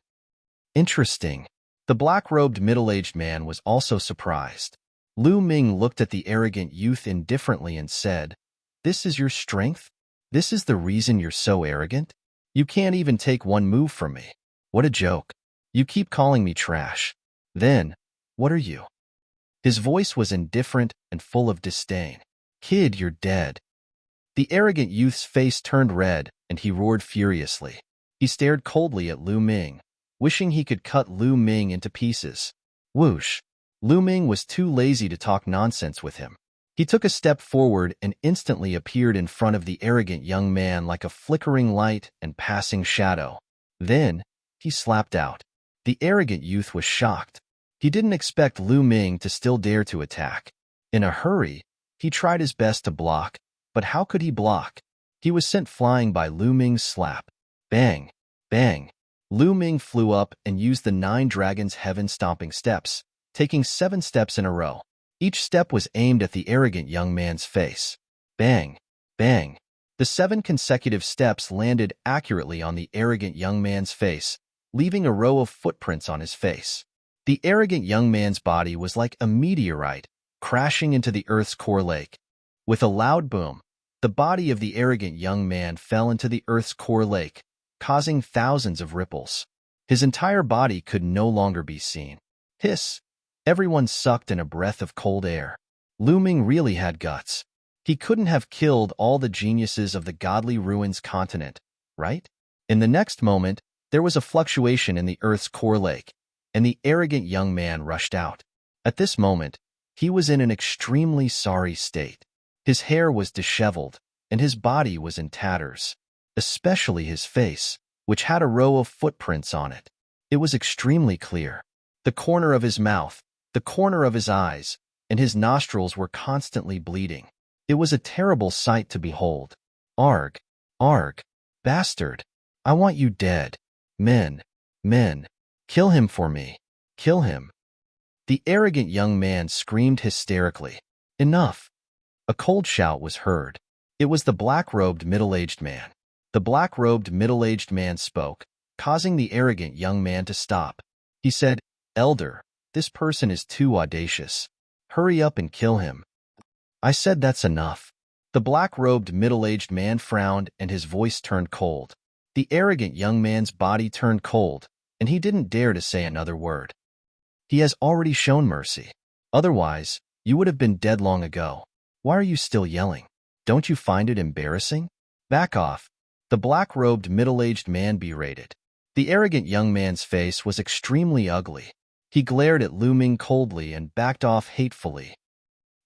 Interesting. The black-robed middle-aged man was also surprised. Lu Ming looked at the arrogant youth indifferently and said, "This is your strength? This is the reason you're so arrogant? You can't even take one move from me. What a joke. You keep calling me trash. Then, what are you?" His voice was indifferent and full of disdain. "Kid, you're dead." The arrogant youth's face turned red, and he roared furiously. He stared coldly at Lu Ming, wishing he could cut Lu Ming into pieces. Whoosh! Lu Ming was too lazy to talk nonsense with him. He took a step forward and instantly appeared in front of the arrogant young man like a flickering light and passing shadow. Then, he slapped out. The arrogant youth was shocked. He didn't expect Lu Ming to still dare to attack. In a hurry, he tried his best to block, but how could he block? He was sent flying by Lu Ming's slap. Bang! Bang! Lu Ming flew up and used the 9 dragons' heaven-stomping steps, taking 7 steps in a row. Each step was aimed at the arrogant young man's face. Bang! Bang! The 7 consecutive steps landed accurately on the arrogant young man's face, leaving a row of footprints on his face. The arrogant young man's body was like a meteorite, crashing into the Earth's core lake. With a loud boom, the body of the arrogant young man fell into the Earth's core lake, causing thousands of ripples. His entire body could no longer be seen. Hiss! Everyone sucked in a breath of cold air. Lu Ming really had guts. He couldn't have killed all the geniuses of the Godly Ruins continent, right? In the next moment, there was a fluctuation in the Earth's core lake, and the arrogant young man rushed out. At this moment, he was in an extremely sorry state. His hair was disheveled, and his body was in tatters, especially his face, which had a row of footprints on it. It was extremely clear. The corner of his mouth, the corner of his eyes, and his nostrils were constantly bleeding. It was a terrible sight to behold. Arg! Arg! Bastard! I want you dead. Men! Men! Kill him for me! Kill him! The arrogant young man screamed hysterically. Enough! A cold shout was heard. It was the black-robed middle-aged man. The black-robed middle-aged man spoke, causing the arrogant young man to stop. He said, "Elder, this person is too audacious. Hurry up and kill him." I said that's enough. The black-robed middle-aged man frowned and his voice turned cold. The arrogant young man's body turned cold, and he didn't dare to say another word. He has already shown mercy. Otherwise, you would have been dead long ago. Why are you still yelling? Don't you find it embarrassing? Back off. The black-robed middle-aged man berated. The arrogant young man's face was extremely ugly. He glared at Lu Ming coldly and backed off hatefully.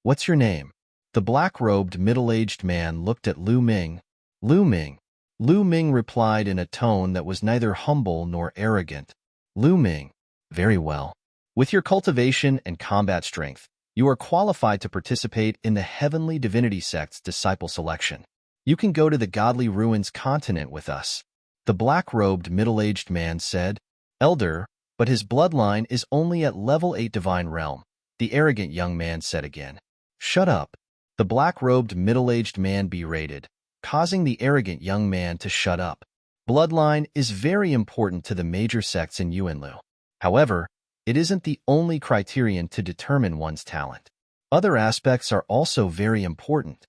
What's your name? The black-robed middle-aged man looked at Lu Ming. Lu Ming. Lu Ming replied in a tone that was neither humble nor arrogant. Lu Ming. Very well. With your cultivation and combat strength, you are qualified to participate in the Heavenly Divinity Sect's disciple selection. You can go to the Godly Ruins continent with us. The black-robed middle-aged man said, Elder, but his bloodline is only at level 8 divine realm, the arrogant young man said again. Shut up. The black-robed middle-aged man berated, causing the arrogant young man to shut up. Bloodline is very important to the major sects in Yuanlu. However, it isn't the only criterion to determine one's talent. Other aspects are also very important.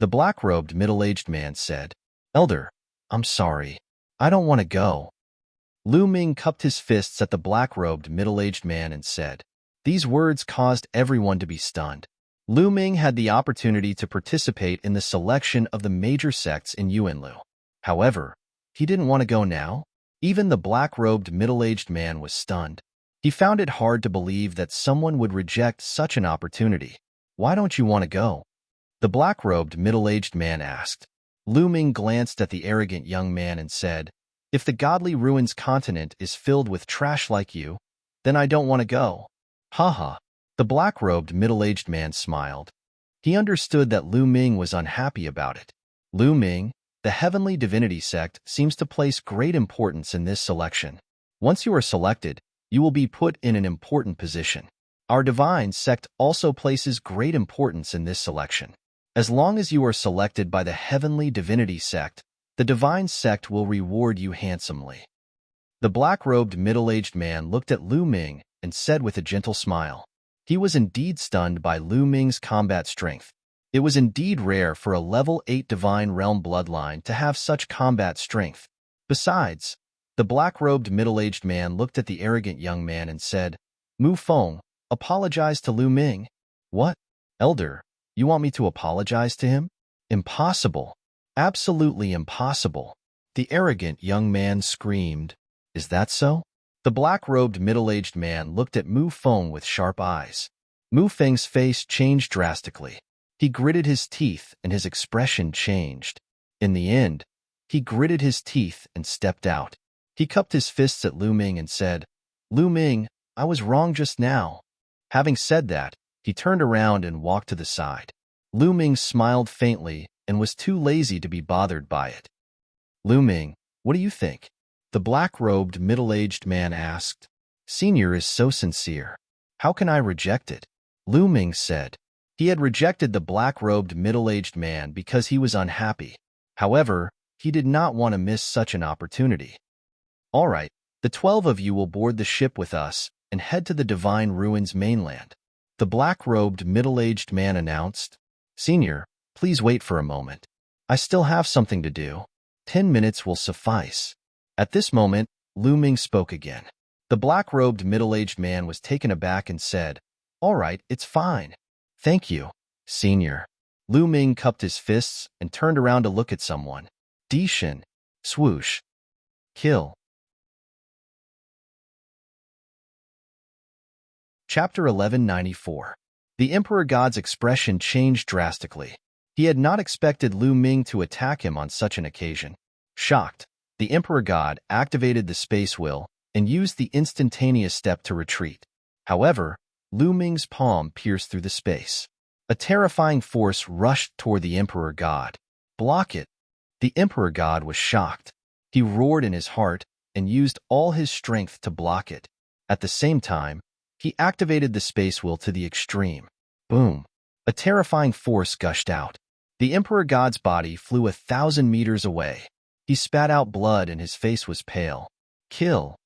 The black-robed middle-aged man said, Elder, I'm sorry. I don't want to go. Lu Ming cupped his fists at the black-robed middle-aged man and said, These words caused everyone to be stunned. Lu Ming had the opportunity to participate in the selection of the major sects in Yuanlu. However, he didn't want to go now. Even the black-robed middle-aged man was stunned. He found it hard to believe that someone would reject such an opportunity. Why don't you want to go? The black-robed middle-aged man asked. Lu Ming glanced at the arrogant young man and said, If the Godly Ruins continent is filled with trash like you, then I don't want to go. Haha. The black-robed middle-aged man smiled. He understood that Lu Ming was unhappy about it. Lu Ming, the Heavenly Divinity Sect, seems to place great importance in this selection. Once you are selected, you will be put in an important position. Our Divine Sect also places great importance in this selection. As long as you are selected by the Heavenly Divinity Sect, the Divine Sect will reward you handsomely. The black-robed middle-aged man looked at Lu Ming and said with a gentle smile. He was indeed stunned by Lu Ming's combat strength. It was indeed rare for a level 8 Divine Realm bloodline to have such combat strength. Besides, the black-robed middle-aged man looked at the arrogant young man and said, Mu Feng, apologize to Lu Ming. What? Elder, you want me to apologize to him? Impossible. Absolutely impossible. The arrogant young man screamed. Is that so? The black-robed middle-aged man looked at Mu Feng with sharp eyes. Mu Feng's face changed drastically. He gritted his teeth and his expression changed. In the end, he gritted his teeth and stepped out. He cupped his fists at Lu Ming and said, Lu Ming, I was wrong just now. Having said that, he turned around and walked to the side. Lu Ming smiled faintly and was too lazy to be bothered by it. Lu Ming, what do you think? The black-robed middle-aged man asked. Senior is so sincere. How can I reject it? Lu Ming said. He had rejected the black-robed middle-aged man because he was unhappy. However, he did not want to miss such an opportunity. All right, the 12 of you will board the ship with us and head to the Divine Ruins mainland. The black-robed middle-aged man announced. Senior, please wait for a moment. I still have something to do. 10 minutes will suffice. At this moment, Lu Ming spoke again. The black-robed middle-aged man was taken aback and said, All right, it's fine. Thank you, Senior. Lu Ming cupped his fists and turned around to look at someone. Dishin. Swoosh. Kill. Chapter 1194. The Emperor God's expression changed drastically. He had not expected Lu Ming to attack him on such an occasion. Shocked, the Emperor God activated the space will and used the instantaneous step to retreat. However, Lu Ming's palm pierced through the space. A terrifying force rushed toward the Emperor God. Block it! The Emperor God was shocked. He roared in his heart and used all his strength to block it. At the same time, he activated the space will to the extreme. Boom! A terrifying force gushed out. The Emperor God's body flew 1,000 meters away. He spat out blood and his face was pale. Kill!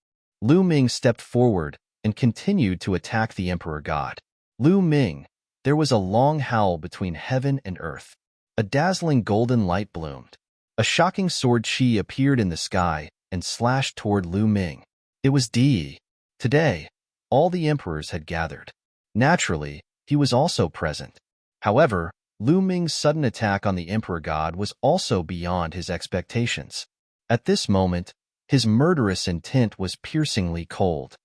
Lu Ming stepped forward and continued to attack the Emperor God. Lu Ming! There was a long howl between heaven and earth. A dazzling golden light bloomed. A shocking sword chi appeared in the sky and slashed toward Lu Ming. It was Di. Today, all the emperors had gathered. Naturally, he was also present. However, Lu Ming's sudden attack on the Emperor God was also beyond his expectations. At this moment, his murderous intent was piercingly cold.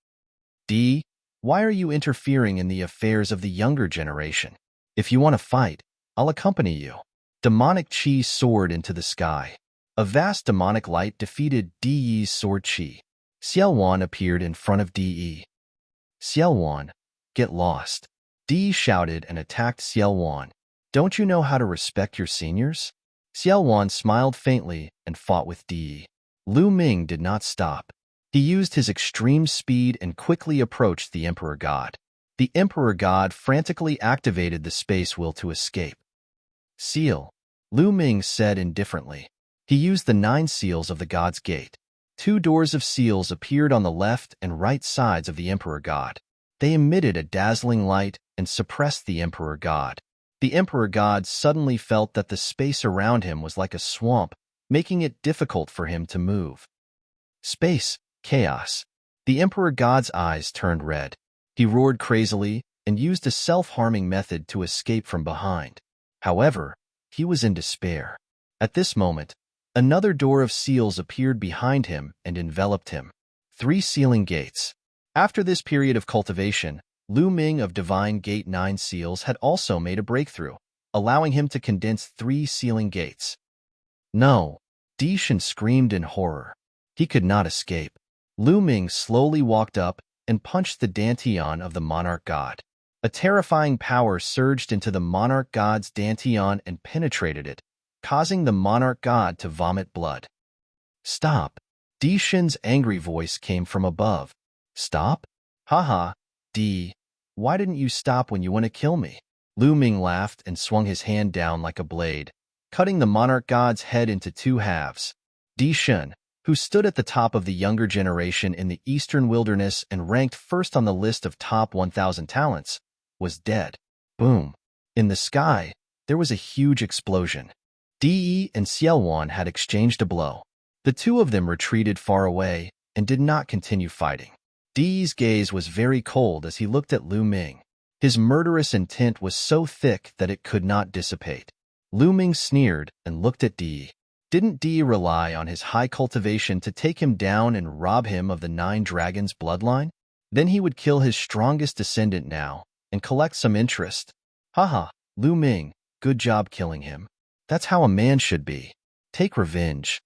Di, why are you interfering in the affairs of the younger generation? If you want to fight, I'll accompany you. Demonic chi soared into the sky. A vast demonic light defeated Di Yi's sword chi. Xiao Wan appeared in front of Di Yi. Xiaowan, get lost. Di shouted and attacked Xiaowan. Don't you know how to respect your seniors? Xiaowan smiled faintly and fought with Di. Lu Ming did not stop. He used his extreme speed and quickly approached the Emperor God. The Emperor God frantically activated the space will to escape. Seal, Lu Ming said indifferently. He used the 9 seals of the God's Gate. 2 doors of seals appeared on the left and right sides of the Emperor God. They emitted a dazzling light and suppressed the Emperor God. The Emperor God suddenly felt that the space around him was like a swamp, making it difficult for him to move. Space, chaos. The Emperor God's eyes turned red. He roared crazily and used a self-harming method to escape from behind. However, he was in despair. At this moment, another door of seals appeared behind him and enveloped him. 3 sealing gates. After this period of cultivation, Lu Ming of Divine Gate 9 seals had also made a breakthrough, allowing him to condense 3 sealing gates. No! Di Shen screamed in horror. He could not escape. Lu Ming slowly walked up and punched the dantian of the monarch god. A terrifying power surged into the monarch god's dantian and penetrated it, causing the monarch god to vomit blood. Stop! Di Shen's angry voice came from above. Stop? Haha, Di, why didn't you stop when you want to kill me? Lu Ming laughed and swung his hand down like a blade, cutting the monarch god's head into 2 halves. Di Shen, who stood at the top of the younger generation in the eastern wilderness and ranked first on the list of top 1,000 talents, was dead. Boom. In the sky, there was a huge explosion. Di and Xiaowan had exchanged a blow. The 2 of them retreated far away and did not continue fighting. Di's gaze was very cold as he looked at Lu Ming. His murderous intent was so thick that it could not dissipate. Lu Ming sneered and looked at Di. Didn't Di rely on his high cultivation to take him down and rob him of the 9 dragons' bloodline? Then he would kill his strongest descendant now and collect some interest. Haha, Lu Ming, good job killing him. That's how a man should be. Take revenge.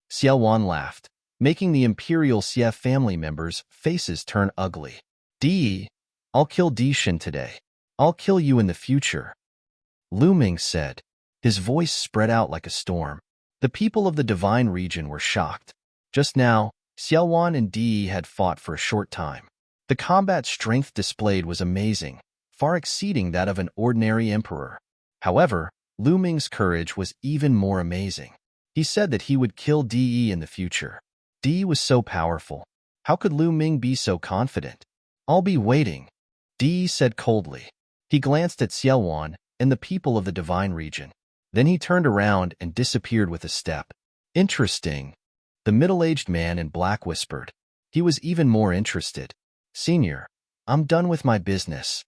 Xiaowan laughed, making the Imperial Xie family members' faces turn ugly. Di, I'll kill Di Shen today. I'll kill you in the future. Lu Ming said. His voice spread out like a storm. The people of the divine region were shocked. Just now, Xiaowan and Di had fought for a short time. The combat strength displayed was amazing, far exceeding that of an ordinary emperor. However, Lu Ming's courage was even more amazing. He said that he would kill Di in the future. Di was so powerful. How could Lu Ming be so confident? I'll be waiting, Di said coldly. He glanced at Xiaowan and the people of the divine region. Then he turned around and disappeared with a step. Interesting, the middle-aged man in black whispered. He was even more interested. Senior, I'm done with my business.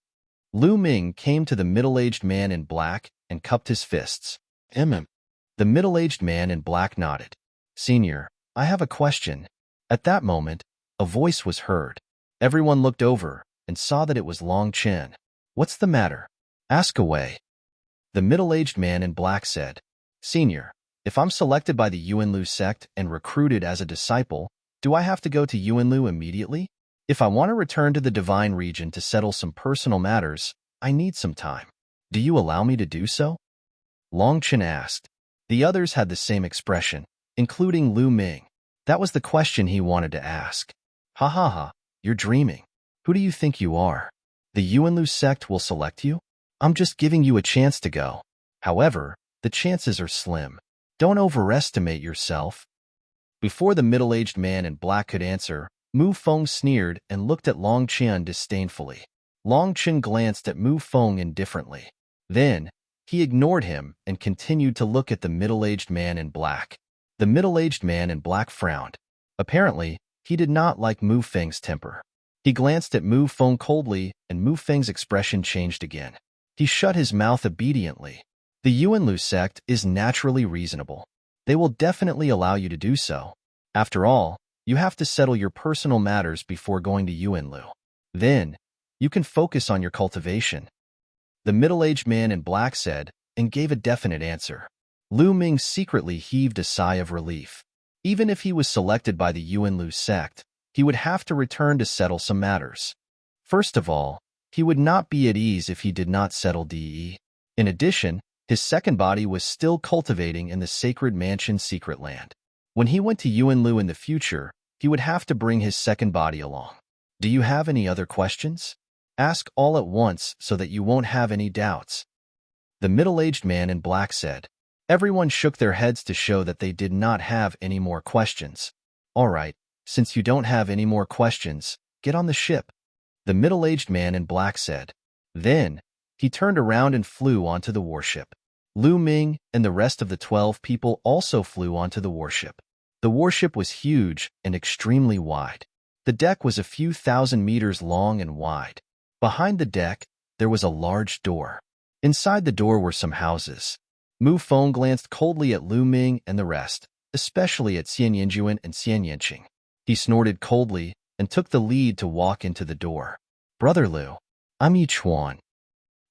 Lu Ming came to the middle-aged man in black and cupped his fists. The middle-aged man in black nodded. Senior, I have a question. At that moment, a voice was heard. Everyone looked over and saw that it was Long Chen. What's the matter? Ask away. The middle-aged man in black said, Senior, if I'm selected by the Yuanlu sect and recruited as a disciple, do I have to go to Yuanlu immediately? If I want to return to the divine region to settle some personal matters, I need some time. Do you allow me to do so? Long Chen asked. The others had the same expression, including Lu Ming. That was the question he wanted to ask. Ha ha ha, you're dreaming. Who do you think you are? The Yuanlu sect will select you? I'm just giving you a chance to go. However, the chances are slim. Don't overestimate yourself. Before the middle-aged man in black could answer, Mu Feng sneered and looked at Long Chen disdainfully. Long Chen glanced at Mu Feng indifferently. Then, he ignored him and continued to look at the middle-aged man in black. The middle-aged man in black frowned. Apparently, he did not like Mu Feng's temper. He glanced at Mu Feng coldly, and Mu Feng's expression changed again. He shut his mouth obediently. The Yuanlu sect is naturally reasonable. They will definitely allow you to do so. After all, you have to settle your personal matters before going to Yuanlu. Then, you can focus on your cultivation. The middle-aged man in black said, and gave a definite answer. Lu Ming secretly heaved a sigh of relief. Even if he was selected by the Yuanlu sect, he would have to return to settle some matters. First of all, he would not be at ease if he did not settle DE. In addition, his second body was still cultivating in the sacred mansion secret land. When he went to Yuanlu in the future, he would have to bring his second body along. Do you have any other questions? Ask all at once so that you won't have any doubts. The middle-aged man in black said. Everyone shook their heads to show that they did not have any more questions. All right, since you don't have any more questions, get on the ship, the middle-aged man in black said. Then, he turned around and flew onto the warship. Lu Ming and the rest of the 12 people also flew onto the warship. The warship was huge and extremely wide. The deck was a few thousand meters long and wide. Behind the deck, there was a large door. Inside the door were some houses. Mu Feng glanced coldly at Lu Ming and the rest, especially at Xian Yinjuan and Xian Yanqing. He snorted coldly and took the lead to walk into the door. Brother Lu, I'm Yi Chuan.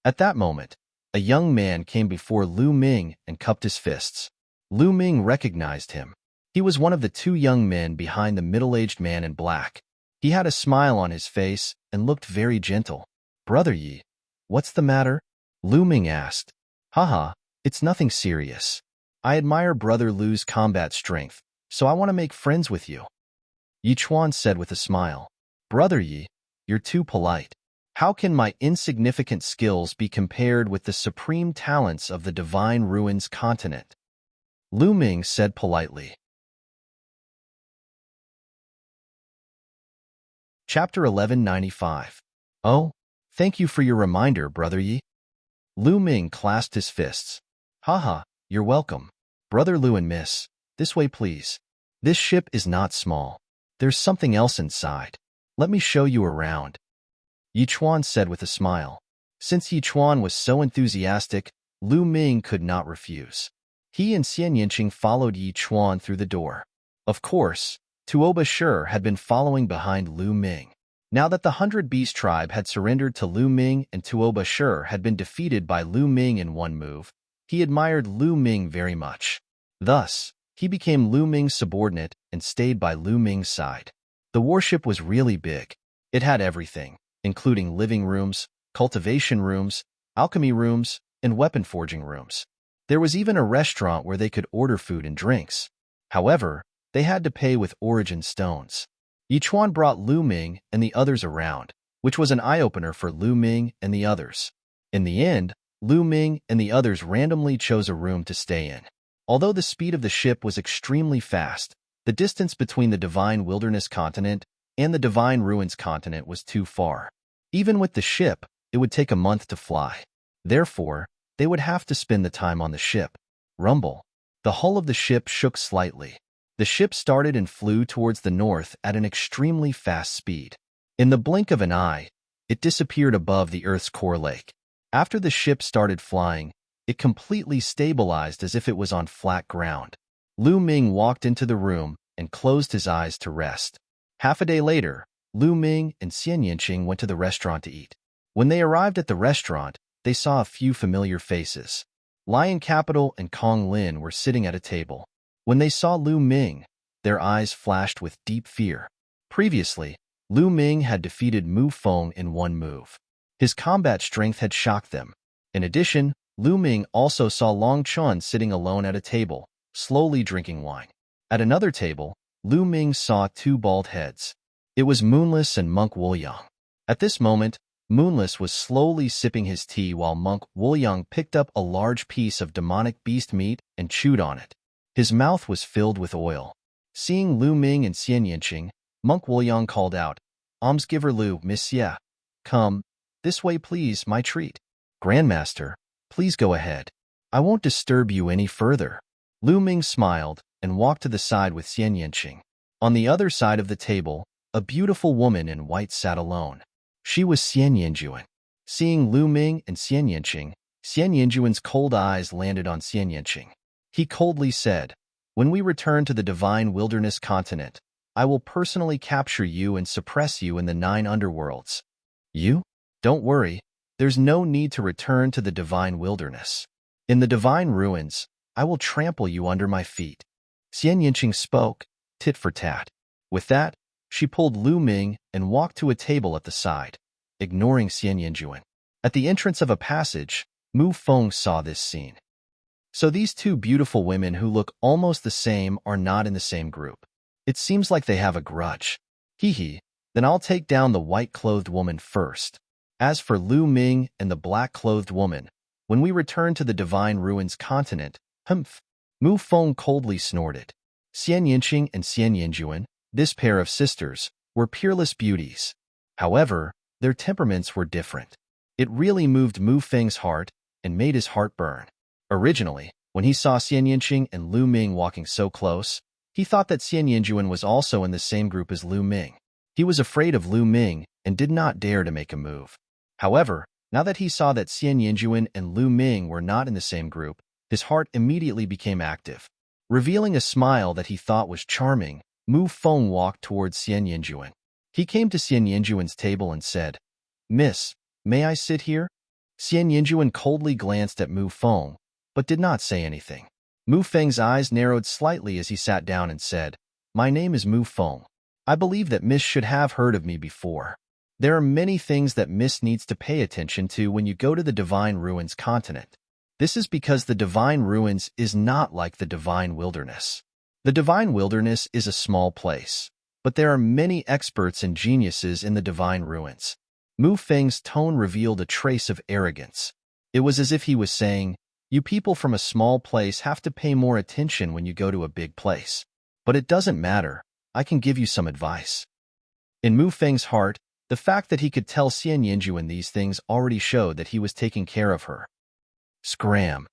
At that moment, a young man came before Lu Ming and cupped his fists. Lu Ming recognized him. He was one of the two young men behind the middle-aged man in black. He had a smile on his face and looked very gentle. Brother Yi, what's the matter? Lu Ming asked. Haha, it's nothing serious. I admire Brother Lu's combat strength, so I want to make friends with you. Yi Chuan said with a smile. Brother Yi, you're too polite. How can my insignificant skills be compared with the supreme talents of the Divine Ruins continent? Lu Ming said politely. Chapter 1195. Oh, thank you for your reminder, Brother Yi. Lu Ming clasped his fists. Haha, you're welcome. Brother Lu and Miss, this way please. This ship is not small. There's something else inside. Let me show you around. Yi Chuan said with a smile. Since Yi Chuan was so enthusiastic, Lu Ming could not refuse. He and Xian Yanqing followed Yi Chuan through the door. Of course, Tuoba Shi had been following behind Lu Ming. Now that the 100 Beast tribe had surrendered to Lu Ming and Tuoba Shi had been defeated by Lu Ming in one move, he admired Lu Ming very much. Thus, he became Lu Ming's subordinate and stayed by Lu Ming's side. The warship was really big. It had everything, including living rooms, cultivation rooms, alchemy rooms, and weapon forging rooms. There was even a restaurant where they could order food and drinks. However, they had to pay with origin stones. Yi Chuan brought Lu Ming and the others around, which was an eye-opener for Lu Ming and the others. In the end, Lu Ming and the others randomly chose a room to stay in. Although the speed of the ship was extremely fast, the distance between the Divine Wilderness continent and the Divine Ruins continent was too far. Even with the ship, it would take a month to fly. Therefore, they would have to spend the time on the ship. Rumble. The hull of the ship shook slightly. The ship started and flew towards the north at an extremely fast speed. In the blink of an eye, it disappeared above the Earth's core lake. After the ship started flying, it completely stabilized as if it was on flat ground. Lu Ming walked into the room and closed his eyes to rest. Half a day later, Lu Ming and Xian Yanqing went to the restaurant to eat. When they arrived at the restaurant, they saw a few familiar faces. Lion Capital and Kong Lin were sitting at a table. When they saw Lu Ming, their eyes flashed with deep fear. Previously, Lu Ming had defeated Mu Feng in one move. His combat strength had shocked them. In addition, Lu Ming also saw Long Chun sitting alone at a table, slowly drinking wine. At another table, Lu Ming saw two bald heads. It was Moonless and Monk Woolyang. At this moment, Moonless was slowly sipping his tea while Monk Woolyang picked up a large piece of demonic beast meat and chewed on it. His mouth was filled with oil. Seeing Lu Ming and Xian Yanqing, Monk Woolyang called out, Almsgiver Lu, Monsieur, come, this way please, my treat. Grandmaster, please go ahead. I won't disturb you any further. Lu Ming smiled and walked to the side with Xian Yanqing. On the other side of the table, a beautiful woman in white sat alone. She was Xian Yanjuan. Seeing Lu Ming and Xian Yanqing, Xian Yanjuan's cold eyes landed on Xian Yanqing. He coldly said, when we return to the Divine Wilderness continent, I will personally capture you and suppress you in the 9 underworlds. You? Don't worry, there's no need to return to the Divine Wilderness. In the Divine Ruins, I will trample you under my feet. Xian Yanqing spoke, tit for tat. With that, she pulled Lu Ming and walked to a table at the side. ignoring Xian Yinjuan. At the entrance of a passage, Mu Feng saw this scene. So these two beautiful women who look almost the same are not in the same group. It seems like they have a grudge. Hee, then I'll take down the white-clothed woman first. As for Lu Ming and the black-clothed woman, when we return to the Divine Ruins continent, humph, Mu Feng coldly snorted. Xian Yinqing and Xian Yinjuan, this pair of sisters, were peerless beauties. However, their temperaments were different. It really moved Mu Feng's heart and made his heart burn. Originally, when he saw Xian Yinqing and Lu Ming walking so close, he thought that Xian Yinjuan was also in the same group as Lu Ming. He was afraid of Lu Ming and did not dare to make a move. However, now that he saw that Xian Yinjuan and Lu Ming were not in the same group, his heart immediately became active. Revealing a smile that he thought was charming, Mu Feng walked towards Xian Yinjuan. He came to Xian Yinjuan's table and said, "Miss, may I sit here?" Xian Yinjuan coldly glanced at Mu Feng, but did not say anything. Mu Feng's eyes narrowed slightly as he sat down and said, "My name is Mu Feng. I believe that Miss should have heard of me before. There are many things that Miss needs to pay attention to when you go to the Divine Ruins continent. This is because the Divine Ruins is not like the Divine Wilderness. The Divine Wilderness is a small place, but there are many experts and geniuses in the Divine Ruins." Mu Feng's tone revealed a trace of arrogance. It was as if he was saying, "You people from a small place have to pay more attention when you go to a big place. But it doesn't matter. I can give you some advice." In Mu Feng's heart, the fact that he could tell Xian Yinjuan these things already showed that he was taking care of her. Scram.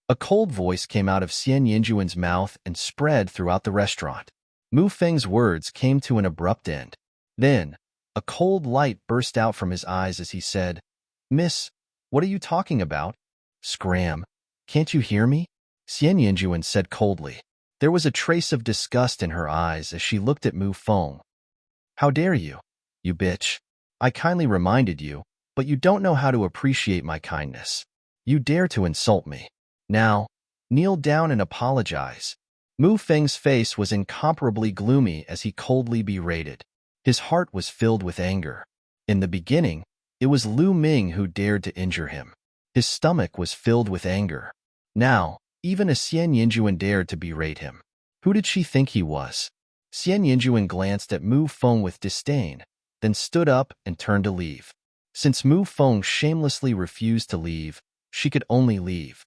A cold voice came out of Xian Yinjuan's mouth and spread throughout the restaurant. Mu Feng's words came to an abrupt end. Then, a cold light burst out from his eyes as he said, "Miss, what are you talking about?" Scram. "Can't you hear me?" Xian Yinjuan said coldly. There was a trace of disgust in her eyes as she looked at Mu Feng. "How dare you? You bitch. I kindly reminded you, but you don't know how to appreciate my kindness. You dare to insult me. Now, kneel down and apologize." Mu Feng's face was incomparably gloomy as he coldly berated. His heart was filled with anger. In the beginning, it was Lu Ming who dared to injure him. His stomach was filled with anger. Now, even a Xian Yinjuan dared to berate him. Who did she think he was? Xian Yinjuan glanced at Mu Feng with disdain, then stood up and turned to leave. Since Mu Feng shamelessly refused to leave, she could only leave.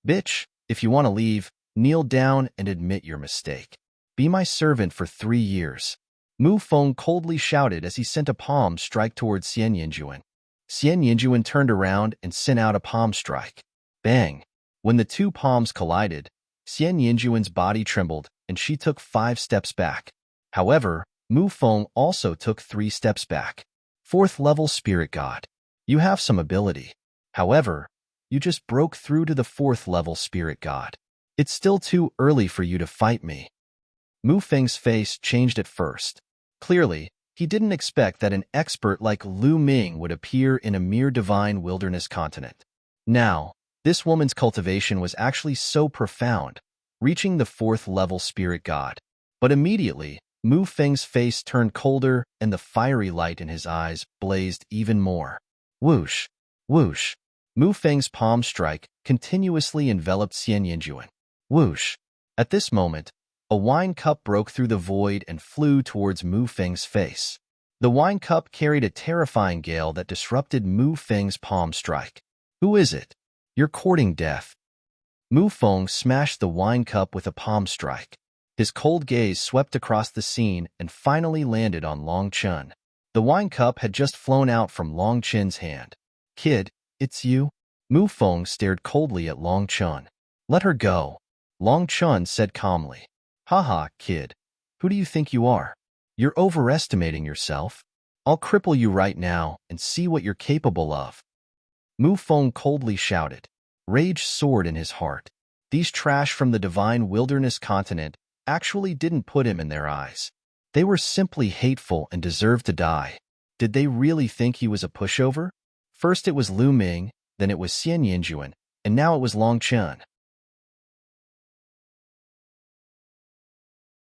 "Bitch, if you want to leave, kneel down and admit your mistake. Be my servant for 3 years." Mu Feng coldly shouted as he sent a palm strike towards Xian Yinjuan. Xian Yinjuan turned around and sent out a palm strike. Bang! When the two palms collided, Xian Yinjuan's body trembled and she took 5 steps back. However, Mu Feng also took 3 steps back. 4th level Spirit God. You have some ability. However, you just broke through to the 4th level Spirit God. It's still too early for you to fight me. Mu Feng's face changed at first. Clearly, he didn't expect that an expert like Lu Ming would appear in a mere divine wilderness continent. Now, this woman's cultivation was actually so profound, reaching the 4th level Spirit God. But immediately, Mu Feng's face turned colder and the fiery light in his eyes blazed even more. Whoosh! Whoosh! Mu Feng's palm strike continuously enveloped Xian Yinjuan. Whoosh! At this moment, a wine cup broke through the void and flew towards Mu Feng's face. The wine cup carried a terrifying gale that disrupted Mu Feng's palm strike. "Who is it? You're courting death." Mu Feng smashed the wine cup with a palm strike. His cold gaze swept across the scene and finally landed on Long Chun. The wine cup had just flown out from Long Chun's hand. "Kid, it's you?" Mu Feng stared coldly at Long Chun. "Let her go," Long Chun said calmly. "Haha, kid. Who do you think you are? You're overestimating yourself. I'll cripple you right now and see what you're capable of." Mu Feng coldly shouted. Rage soared in his heart. These trash from the divine wilderness continent actually didn't put him in their eyes. They were simply hateful and deserved to die. Did they really think he was a pushover? First it was Lu Ming, then it was Xian Yinjuan, and now it was Long Chun.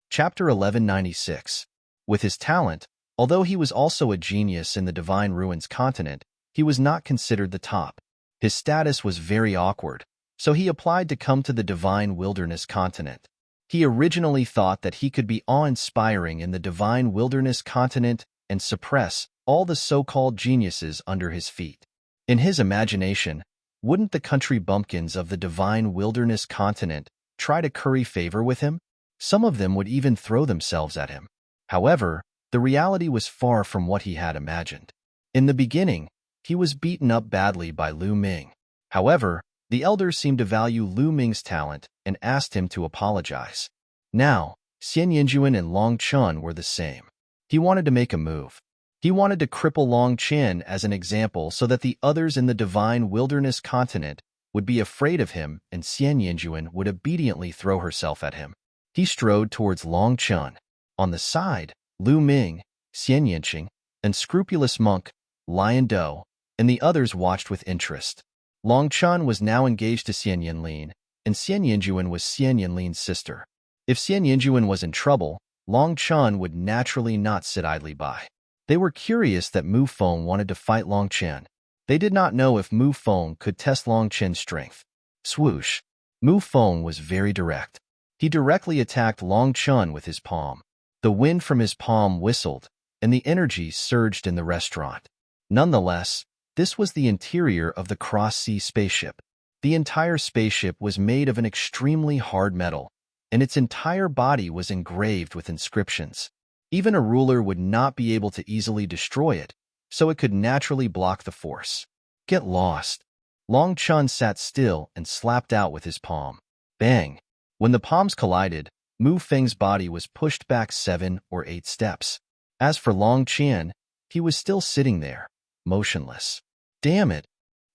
Chapter 1196. With his talent, Although he was also a genius in the Divine Ruins continent, he was not considered the top. His status was very awkward, so he applied to come to the Divine Wilderness continent. He originally thought that he could be awe-inspiring in the Divine Wilderness continent and suppress all the so-called geniuses under his feet. In his imagination, wouldn't the country bumpkins of the Divine Wilderness continent try to curry favor with him? Some of them would even throw themselves at him. However, the reality was far from what he had imagined. In the beginning, he was beaten up badly by Lu Ming. However, the elders seemed to value Lu Ming's talent and asked him to apologize. Now, Xian Yinjuan and Long Chun were the same. He wanted to make a move. He wanted to cripple Long Chen as an example so that the others in the Divine Wilderness continent would be afraid of him and Xian Yinjuan would obediently throw herself at him. He strode towards Long Chun. On the side, Lu Ming, Xian Yinqing, and scrupulous monk, Lion Do, and the others watched with interest. Long Chun was now engaged to Xian Yinlin, and Xian Yinjuan was Xian Yinlin's sister. If Xian Yinjuan was in trouble, Long Chun would naturally not sit idly by. They were curious that Mu Feng wanted to fight Long Chen. They did not know if Mu Feng could test Long Chen's strength. Swoosh! Mu Feng was very direct. He directly attacked Long Chun with his palm. The wind from his palm whistled, and the energy surged in the restaurant. Nonetheless, this was the interior of the cross-sea spaceship. The entire spaceship was made of an extremely hard metal, and its entire body was engraved with inscriptions. Even a ruler would not be able to easily destroy it, so it could naturally block the force. Get lost. Long Chun sat still and slapped out with his palm. Bang! When the palms collided, Mu Feng's body was pushed back 7 or 8 steps. As for Long Qian, he was still sitting there, motionless. Damn it!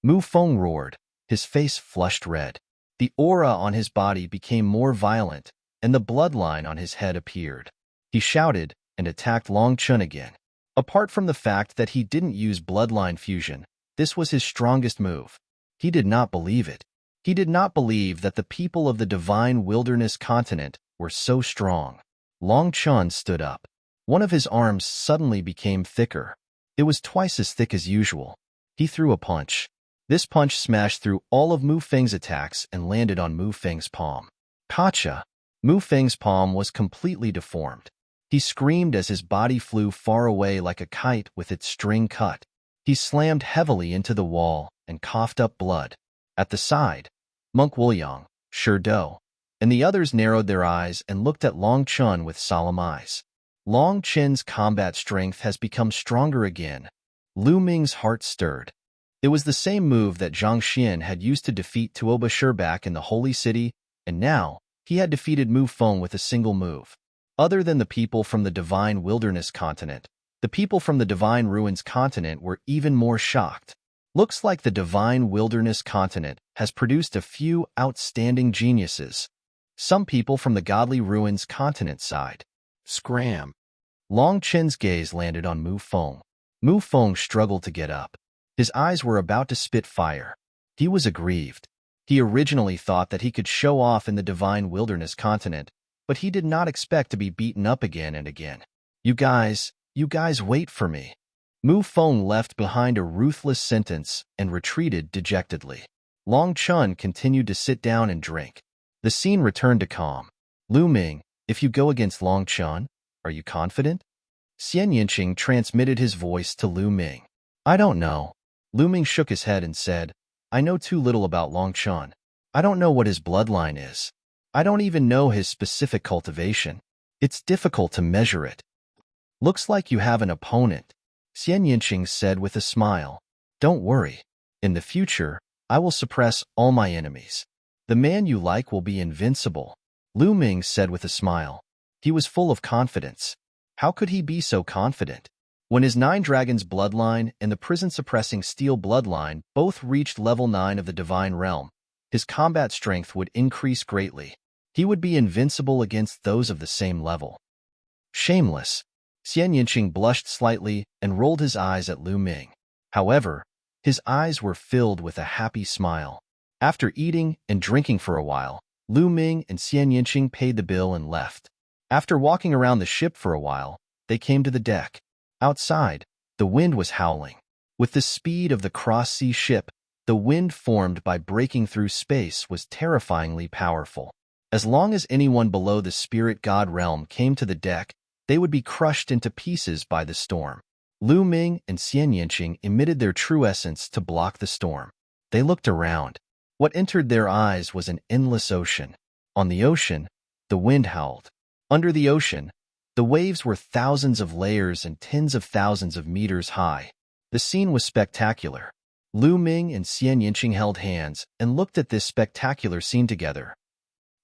Mu Feng roared, his face flushed red. The aura on his body became more violent, and the bloodline on his head appeared. He shouted and attacked Long Chun again. Apart from the fact that he didn't use bloodline fusion, this was his strongest move. He did not believe it. He did not believe that the people of the Divine Wilderness continent were so strong. Long Chun stood up. One of his arms suddenly became thicker. It was twice as thick as usual. He threw a punch. This punch smashed through all of Mu Feng's attacks and landed on Mu Feng's palm. Gotcha! Mu Feng's palm was completely deformed. He screamed as his body flew far away like a kite with its string cut. He slammed heavily into the wall and coughed up blood. At the side, Monk Wuliang, Shi Do, and the others narrowed their eyes and looked at Long Chun with solemn eyes. Long Chen's combat strength has become stronger again. Lu Ming's heart stirred. It was the same move that Zhang Xian had used to defeat Tuoba Shirbak in the Holy City, and now he had defeated Mu Feng with a single move. Other than the people from the Divine Wilderness continent, the people from the Divine Ruins continent were even more shocked. Looks like the Divine Wilderness continent has produced a few outstanding geniuses. Some people from the Godly Ruins continent sighed. Scram! Long Chen's gaze landed on Mu Feng. Mu Feng struggled to get up. His eyes were about to spit fire. He was aggrieved. He originally thought that he could show off in the Divine Wilderness continent, but he did not expect to be beaten up again and again. You guys wait for me. Mu Feng left behind a ruthless sentence and retreated dejectedly. Long Chun continued to sit down and drink. The scene returned to calm. Lu Ming, if you go against Long Chun, are you confident? Xian Yinqing transmitted his voice to Lu Ming. I don't know. Lu Ming shook his head and said, I know too little about Long Chun. I don't know what his bloodline is. I don't even know his specific cultivation. It's difficult to measure it. Looks like you have an opponent, Xian Yinqing said with a smile. Don't worry. In the future, I will suppress all my enemies. The man you like will be invincible, Lu Ming said with a smile. He was full of confidence. How could he be so confident? When his 9 Dragons bloodline and the prison-suppressing Steel bloodline both reached level 9 of the Divine Realm, his combat strength would increase greatly. He would be invincible against those of the same level. Shameless. Xian Yinqing blushed slightly and rolled his eyes at Lu Ming. However, his eyes were filled with a happy smile. After eating and drinking for a while, Lu Ming and Xian Yinqing paid the bill and left. After walking around the ship for a while, they came to the deck. Outside, the wind was howling. With the speed of the cross-sea ship, the wind formed by breaking through space was terrifyingly powerful. As long as anyone below the spirit god realm came to the deck, they would be crushed into pieces by the storm. Lu Ming and Xian Yanqing emitted their true essence to block the storm. They looked around. What entered their eyes was an endless ocean. On the ocean, the wind howled. Under the ocean, the waves were thousands of layers and tens of thousands of meters high. The scene was spectacular. Lu Ming and Xian Yanqing held hands and looked at this spectacular scene together.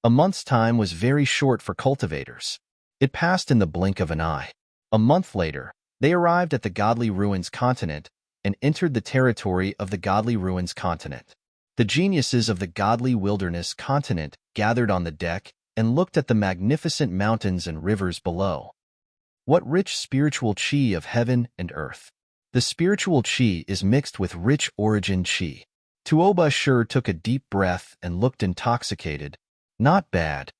A month's time was very short for cultivators. It passed in the blink of an eye. A month later, they arrived at the Godly Ruins continent and entered the territory of the Godly Ruins continent. The geniuses of the Godly Wilderness continent gathered on the deck and looked at the magnificent mountains and rivers below. What rich spiritual qi of heaven and earth! The spiritual qi is mixed with rich origin qi. Tuoba sure took a deep breath and looked intoxicated. Not bad.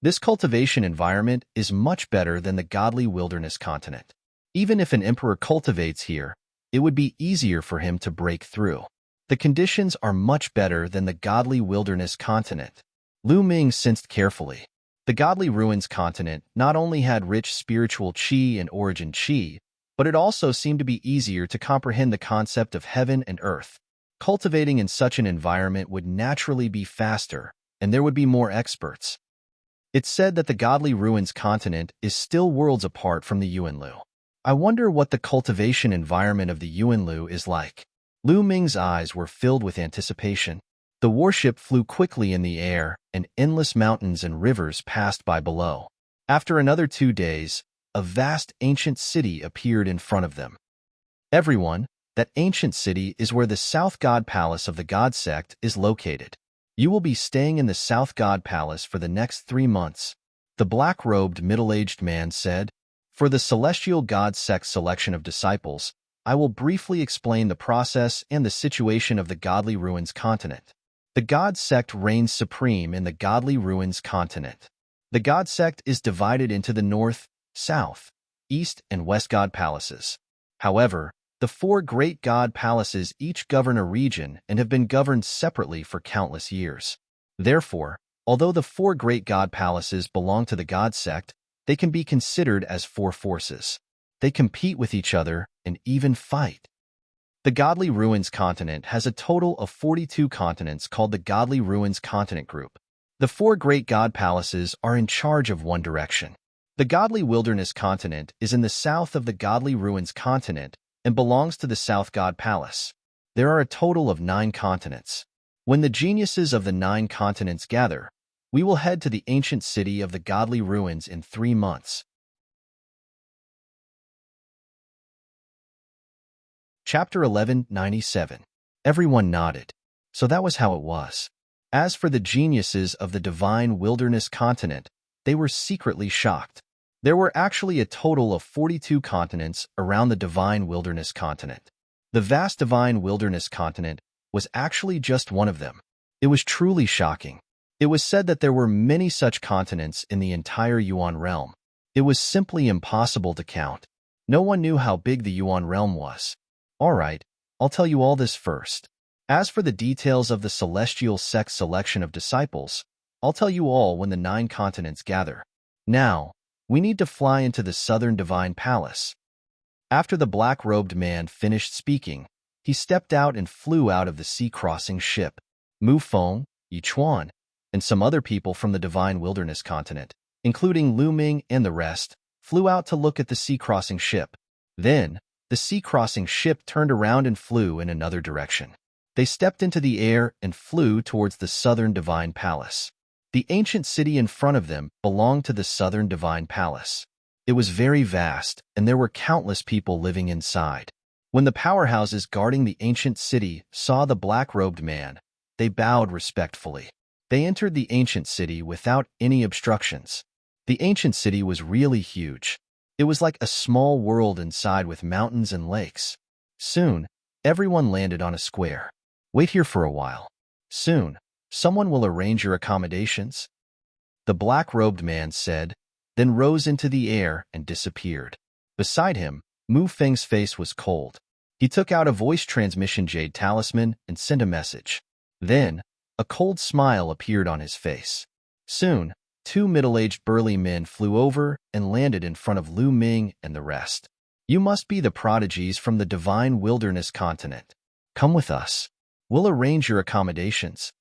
This cultivation environment is much better than the Godly Wilderness continent. Even if an emperor cultivates here, it would be easier for him to break through. The conditions are much better than the Godly Wilderness continent. Lu Ming sensed carefully. The Godly Ruins continent not only had rich spiritual qi and origin qi, but it also seemed to be easier to comprehend the concept of heaven and earth. Cultivating in such an environment would naturally be faster, and there would be more experts. It's said that the Godly Ruins continent is still worlds apart from the Yuanlu. I wonder what the cultivation environment of the Yuanlu is like. Lu Ming's eyes were filled with anticipation. The warship flew quickly in the air, and endless mountains and rivers passed by below. After another 2 days, a vast ancient city appeared in front of them. Everyone, that ancient city is where the South God Palace of the God Sect is located. You will be staying in the South God Palace for the next 3 months, the black-robed middle-aged man said. For the Celestial God Sect selection of disciples, I will briefly explain the process and the situation of the Godly Ruins continent. The God Sect reigns supreme in the Godly Ruins continent. The God Sect is divided into the North, South, East, and West God Palaces. However, the 4 great God Palaces each govern a region and have been governed separately for countless years. Therefore, although the 4 great God Palaces belong to the God Sect, they can be considered as 4 forces. They compete with each other and even fight. The Godly Ruins continent has a total of 42 continents called the Godly Ruins Continent Group. The 4 great God Palaces are in charge of one direction. The Godly Wilderness continent is in the south of the Godly Ruins continent and belongs to the South God Palace. There are a total of 9 continents. When the geniuses of the 9 continents gather, we will head to the ancient city of the Godly Ruins in 3 months. Chapter 1197. Everyone nodded. So that was how it was. As for the geniuses of the Divine Wilderness continent, they were secretly shocked. There were actually a total of 42 continents around the Divine Wilderness continent. The vast Divine Wilderness continent was actually just one of them. It was truly shocking. It was said that there were many such continents in the entire Yuan realm. It was simply impossible to count. No one knew how big the Yuan realm was. All right, I'll tell you all this first. As for the details of the celestial sect selection of disciples, I'll tell you all when the 9 continents gather. Now, we need to fly into the Southern Divine Palace. After the black-robed man finished speaking, he stepped out and flew out of the sea-crossing ship. Mu Feng, Yi Chuan, and some other people from the Divine Wilderness continent, including Lu Ming and the rest, flew out to look at the sea-crossing ship. Then, the sea-crossing ship turned around and flew in another direction. They stepped into the air and flew towards the Southern Divine Palace. The ancient city in front of them belonged to the Southern Divine Palace. It was very vast, and there were countless people living inside. When the powerhouses guarding the ancient city saw the black-robed man, they bowed respectfully. They entered the ancient city without any obstructions. The ancient city was really huge. It was like a small world inside with mountains and lakes. Soon, everyone landed on a square. Wait here for a while. Soon, someone will arrange your accommodations. The black-robed man said, then rose into the air and disappeared. Beside him, Mu Feng's face was cold. He took out a voice transmission jade talisman and sent a message. Then, a cold smile appeared on his face. Soon, two middle-aged burly men flew over and landed in front of Lu Ming and the rest. You must be the prodigies from the divine wilderness continent. Come with us. We'll arrange your accommodations.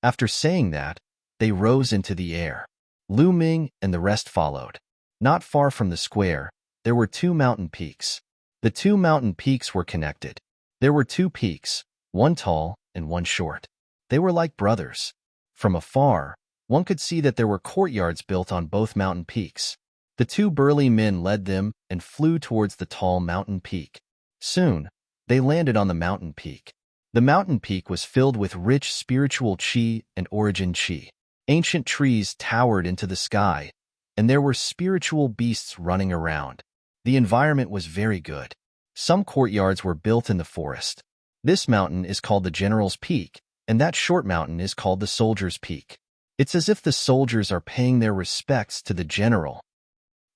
After saying that, they rose into the air. Lu Ming and the rest followed. Not far from the square, there were two mountain peaks. The two mountain peaks were connected. There were two peaks, one tall and one short. They were like brothers. From afar, one could see that there were courtyards built on both mountain peaks. The two burly men led them and flew towards the tall mountain peak. Soon, they landed on the mountain peak. The mountain peak was filled with rich spiritual qi and origin qi. Ancient trees towered into the sky, and there were spiritual beasts running around. The environment was very good. Some courtyards were built in the forest. This mountain is called the General's Peak, and that short mountain is called the Soldier's Peak. It's as if the soldiers are paying their respects to the general.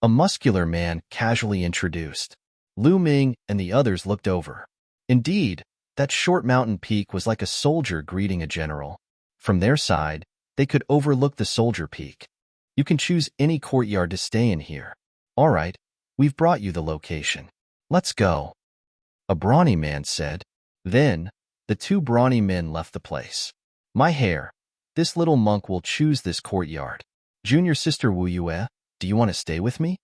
A muscular man casually introduced. Lu Ming and the others looked over. Indeed, that short mountain peak was like a soldier greeting a general. From their side, they could overlook the soldier peak. You can choose any courtyard to stay in here. All right, we've brought you the location. Let's go. A brawny man said. Then, the two brawny men left the place. My hair, this little monk will choose this courtyard. Junior sister Wu Yue, do you want to stay with me?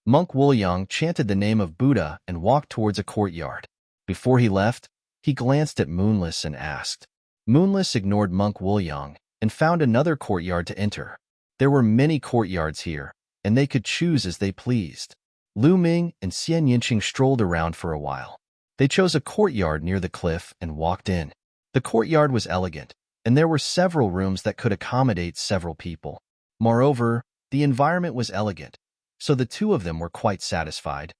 Monk Wuliang chanted the name of Buddha and walked towards a courtyard. Before he left, he glanced at Moonless and asked. Moonless ignored Monk Wuliang and found another courtyard to enter. There were many courtyards here, and they could choose as they pleased. Lu Ming and Xian Yinqing strolled around for a while. They chose a courtyard near the cliff and walked in. The courtyard was elegant, and there were several rooms that could accommodate several people. Moreover, the environment was elegant, so the two of them were quite satisfied.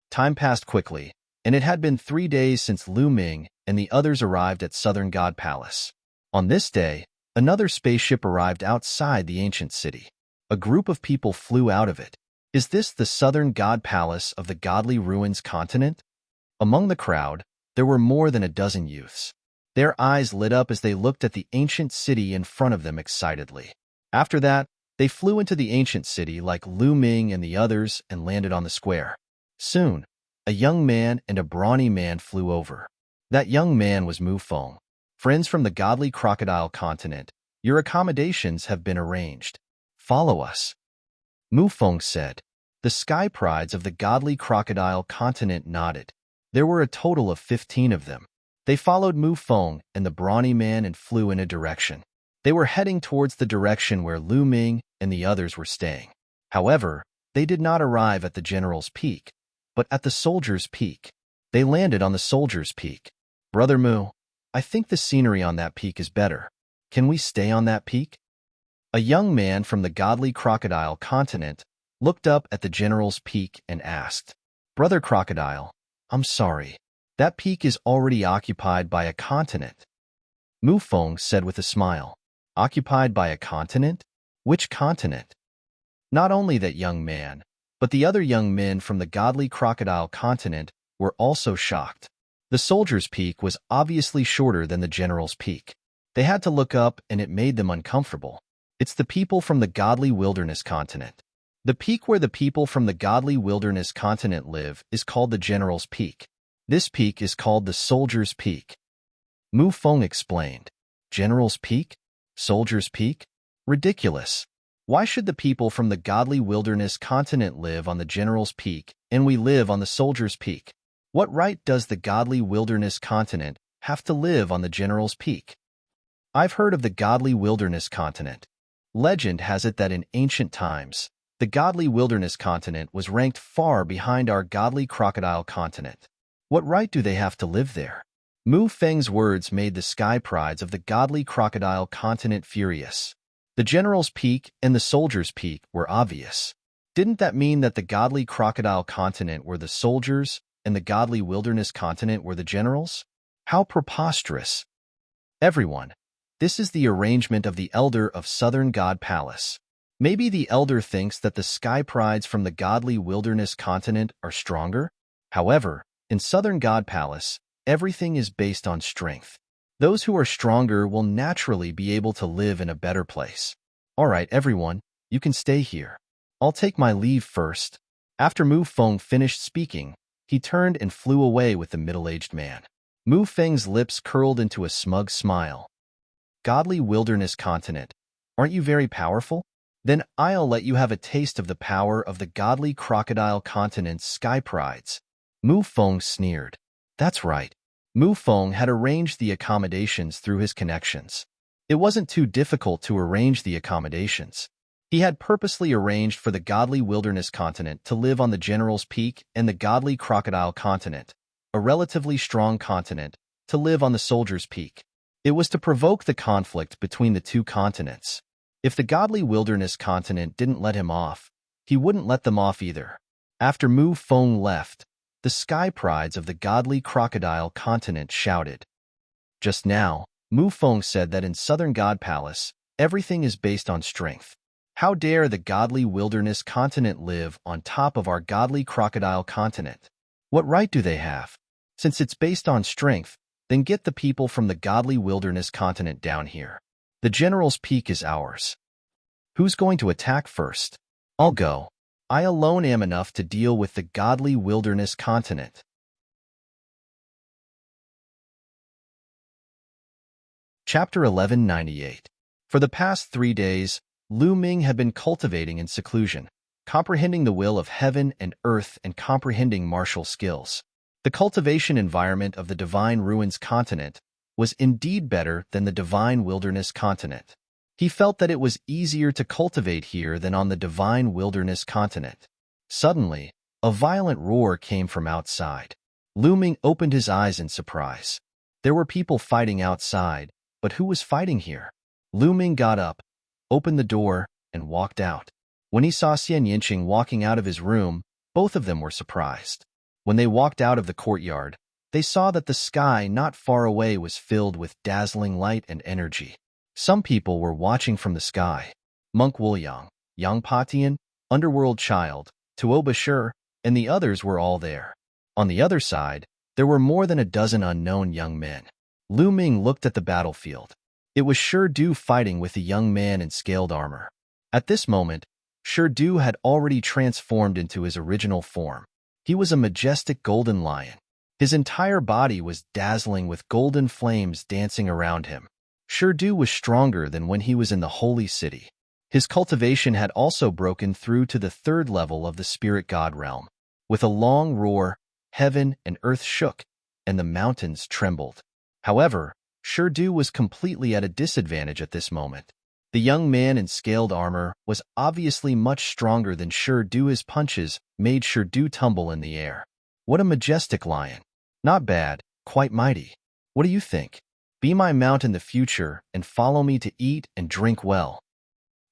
Time passed quickly, and it had been 3 days since Lu Ming and the others arrived at Southern God Palace. On this day, another spaceship arrived outside the ancient city. A group of people flew out of it. Is this the Southern God Palace of the Godly Ruins continent? Among the crowd, there were more than a dozen youths. Their eyes lit up as they looked at the ancient city in front of them excitedly. After that, they flew into the ancient city like Lu Ming and the others and landed on the square. Soon, a young man and a brawny man flew over. That young man was Mu Feng. Friends from the Godly Crocodile continent, your accommodations have been arranged. Follow us. Mu Feng said. The sky prides of the Godly Crocodile continent nodded. There were a total of 15 of them. They followed Mu Feng and the brawny man and flew in a direction. They were heading towards the direction where Lu Ming and the others were staying. However, they did not arrive at the General's Peak, but at the Soldier's Peak. They landed on the Soldier's Peak. Brother Mu, I think the scenery on that peak is better. Can we stay on that peak? A young man from the Godly Crocodile continent looked up at the General's Peak and asked, Brother Crocodile, I'm sorry. That peak is already occupied by a continent. Mu Feng said with a smile. Occupied by a continent? Which continent? Not only that young man, but the other young men from the Godly Crocodile continent were also shocked. The Soldier's Peak was obviously shorter than the General's Peak. They had to look up and it made them uncomfortable. It's the people from the Godly Wilderness continent. The peak where the people from the Godly Wilderness continent live is called the General's Peak. This peak is called the Soldier's Peak. Mu Feng explained. General's Peak? Soldier's Peak? Ridiculous. Why should the people from the Godly Wilderness continent live on the General's Peak and we live on the Soldier's Peak? What right does the Godly Wilderness continent have to live on the General's Peak? I've heard of the Godly Wilderness continent. Legend has it that in ancient times, the Godly Wilderness continent was ranked far behind our Godly Crocodile continent. What right do they have to live there? Mu Feng's words made the sky prides of the Godly Crocodile continent furious. The General's Peak and the Soldier's Peak were obvious. Didn't that mean that the Godly Crocodile continent were the soldiers and the Godly Wilderness continent were the generals? How preposterous. Everyone, this is the arrangement of the Elder of Southern God Palace. Maybe the Elder thinks that the sky prides from the Godly Wilderness continent are stronger? However, in Southern God Palace, everything is based on strength. Those who are stronger will naturally be able to live in a better place. All right, everyone, you can stay here. I'll take my leave first. After Mu Feng finished speaking, he turned and flew away with the middle-aged man. Mu Feng's lips curled into a smug smile. Godly wilderness continent, aren't you very powerful? Then I'll let you have a taste of the power of the godly crocodile continent's sky prides. Mu Feng sneered. That's right. Mu Feng had arranged the accommodations through his connections. It wasn't too difficult to arrange the accommodations. He had purposely arranged for the godly wilderness continent to live on the General's Peak and the godly crocodile continent, a relatively strong continent, to live on the Soldier's Peak. It was to provoke the conflict between the two continents. If the godly wilderness continent didn't let him off, he wouldn't let them off either. After Mu Feng left, the sky prides of the godly crocodile continent shouted. Just now, Mu Feng said that in Southern God Palace, everything is based on strength. How dare the godly wilderness continent live on top of our godly crocodile continent? What right do they have? Since it's based on strength, then get the people from the godly wilderness continent down here. The General's Peak is ours. Who's going to attack first? I'll go. I alone am enough to deal with the godly wilderness continent. Chapter 1198. For the past 3 days, Lu Ming had been cultivating in seclusion, comprehending the will of heaven and earth and comprehending martial skills. The cultivation environment of the Divine Ruins continent was indeed better than the Divine Wilderness continent. He felt that it was easier to cultivate here than on the Divine Wilderness continent. Suddenly, a violent roar came from outside. Lu Ming opened his eyes in surprise. There were people fighting outside, but who was fighting here? Lu Ming got up, opened the door, and walked out. When he saw Xian Yinqing walking out of his room, both of them were surprised. When they walked out of the courtyard, they saw that the sky not far away was filled with dazzling light and energy. Some people were watching from the sky. Monk Wuliang, Yang Patian, Underworld Child, Tuo Bashir, and the others were all there. On the other side, there were more than a dozen unknown young men. Lu Ming looked at the battlefield. It was Shi Du fighting with a young man in scaled armor. At this moment, Shi Du had already transformed into his original form. He was a majestic golden lion. His entire body was dazzling with golden flames dancing around him. Shi Du was stronger than when he was in the Holy City. His cultivation had also broken through to the 3rd level of the spirit god realm. With a long roar, heaven and earth shook, and the mountains trembled. However, Shi Du was completely at a disadvantage at this moment. The young man in scaled armor was obviously much stronger than Shi Du. His punches made Shi Du tumble in the air. What a majestic lion. Not bad, quite mighty. What do you think? Be my mount in the future and follow me to eat and drink well.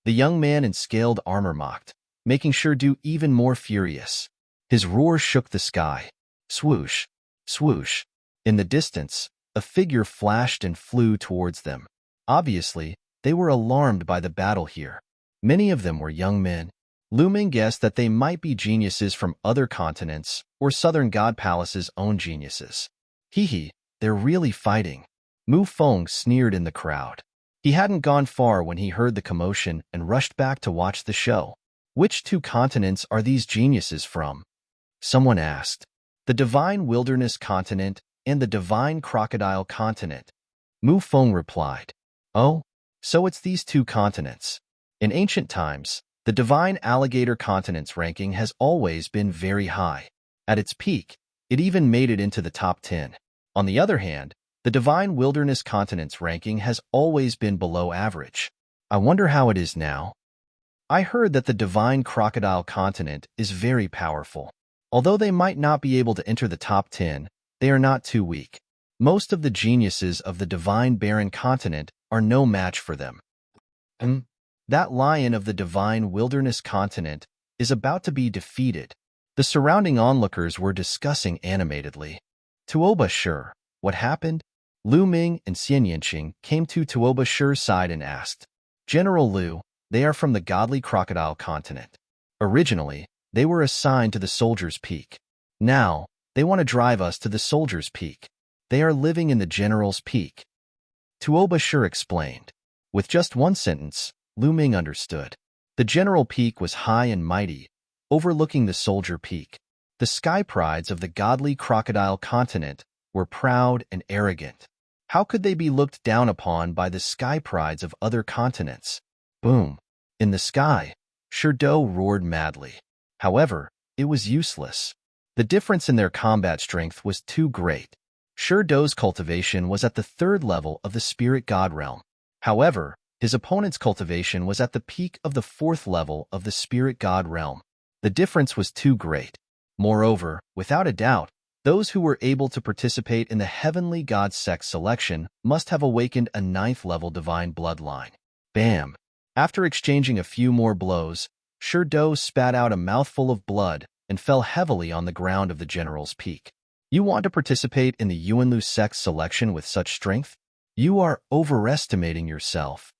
The young man in scaled armor mocked, making Shi Du even more furious. His roar shook the sky. Swoosh, swoosh. In the distance, a figure flashed and flew towards them. Obviously, they were alarmed by the battle here. Many of them were young men. Lu Ming guessed that they might be geniuses from other continents or Southern God Palace's own geniuses. Hee, they're really fighting. Mu Feng sneered in the crowd. He hadn't gone far when he heard the commotion and rushed back to watch the show. Which 2 continents are these geniuses from? Someone asked. The Divine Wilderness continent and the Divine Crocodile continent. Mu Feng replied. Oh, so it's these 2 continents. In ancient times, the Divine Alligator continent's ranking has always been very high. At its peak, it even made it into the top 10. On the other hand, the Divine Wilderness continent's ranking has always been below average. I wonder how it is now. I heard that the Divine Crocodile continent is very powerful. Although they might not be able to enter the top 10, they are not too weak. Most of the geniuses of the Divine Barren continent are no match for them. That lion of the Divine Wilderness continent is about to be defeated. The surrounding onlookers were discussing animatedly. Tuo Bashir, what happened? Lu Ming and Xian Yinqing came to Tuo Bashir's side and asked, General Lu, they are from the godly crocodile continent. Originally, they were assigned to the Soldier's Peak. Now, They want to drive us to the Soldier's Peak. They are living in the General's Peak. Tuoba sure explained. With just one sentence, Lu Ming understood. The General Peak was high and mighty, overlooking the Soldier Peak. The sky prides of the godly crocodile continent were proud and arrogant. How could they be looked down upon by the sky prides of other continents? Boom! In the sky, Shurdo roared madly. However, it was useless. The difference in their combat strength was too great. Shurdo's cultivation was at the 3rd level of the Spirit God realm. However, his opponent's cultivation was at the peak of the 4th level of the Spirit God realm. The difference was too great. Moreover, without a doubt, those who were able to participate in the Heavenly God Sect selection must have awakened a 9th level divine bloodline. Bam! After exchanging a few more blows, Shurdo spat out a mouthful of blood and fell heavily on the ground of the General's Peak. You want to participate in the Yuanlu Sect selection with such strength? You are overestimating yourself.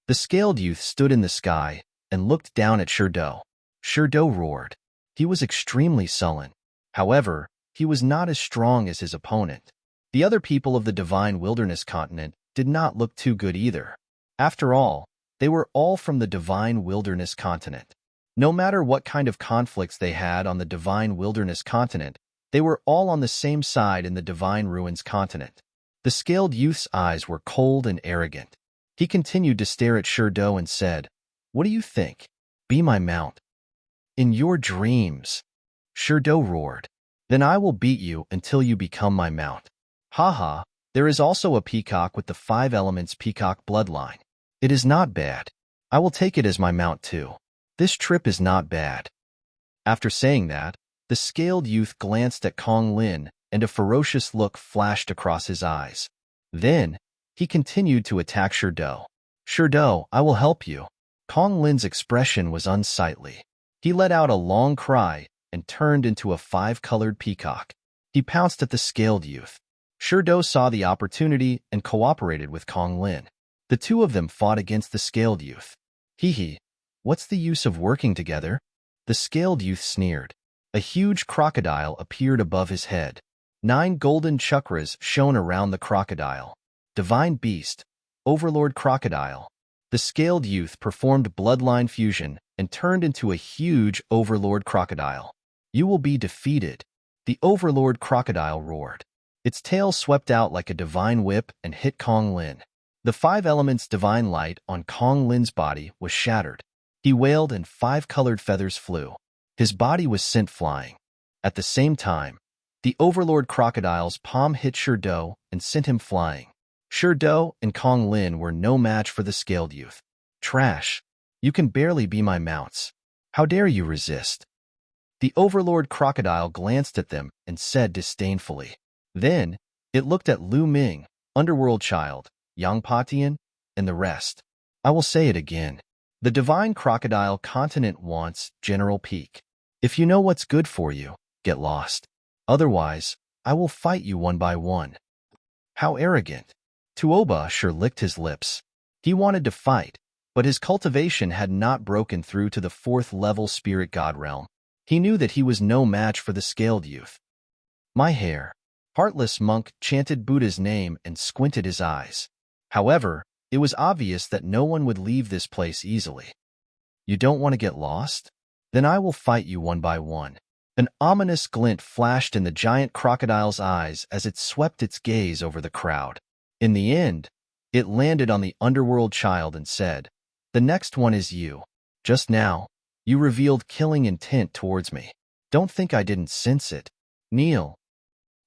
The scaled youth stood in the sky and looked down at Shurdo. Shurdo roared. He was extremely sullen. However, he was not as strong as his opponent. The other people of the Divine Wilderness continent did not look too good either. After all, they were all from the Divine Wilderness continent. No matter what kind of conflicts they had on the Divine Wilderness continent, they were all on the same side in the Divine Ruins continent. The scaled youth's eyes were cold and arrogant. He continued to stare at Shurdo and said, "What do you think? Be my mount." "In your dreams," Shurdo roared. "Then I will beat you until you become my mount." Haha, there is also a peacock with the 5 elements peacock bloodline. It is not bad. I will take it as my mount too. This trip is not bad. After saying that, the scaled youth glanced at Kong Lin, and a ferocious look flashed across his eyes. Then, he continued to attack Shurdo. "Shurdo, I will help you." Kong Lin's expression was unsightly. He let out a long cry and turned into a 5-colored peacock. He pounced at the scaled youth. Shurdo saw the opportunity and cooperated with Kong Lin. The two of them fought against the scaled youth. Hee, what's the use of working together? The scaled youth sneered. A huge crocodile appeared above his head. 9 golden chakras shone around the crocodile. Divine Beast, Overlord Crocodile. The scaled youth performed bloodline fusion and turned into a huge Overlord Crocodile. "You will be defeated," the Overlord Crocodile roared. Its tail swept out like a divine whip and hit Kong Lin. The 5 elements divine light on Kong Lin's body was shattered. He wailed and 5-colored feathers flew. His body was sent flying. At the same time, the Overlord Crocodile's palm hit Shurdo and sent him flying. Shurdo and Kong Lin were no match for the scaled youth. "Trash. You can barely be my mounts. How dare you resist?" The Overlord Crocodile glanced at them and said disdainfully. Then, it looked at Lu Ming, Underworld Child, Yang Patian, and the rest. "I will say it again. The Divine Crocodile Continent wants General Peak. If you know what's good for you, get lost. Otherwise, I will fight you one by one." How arrogant. Tuoba sure licked his lips. He wanted to fight, but his cultivation had not broken through to the 4th level Spirit God realm. He knew that he was no match for the scaled youth. "My hair." Heartless monk chanted Buddha's name and squinted his eyes. However, it was obvious that no one would leave this place easily. "You don't want to get lost? Then I will fight you one by one." An ominous glint flashed in the giant crocodile's eyes as it swept its gaze over the crowd. In the end, it landed on the Underworld Child and said, "The next one is you. Just now, you revealed killing intent towards me. Don't think I didn't sense it. Kneel."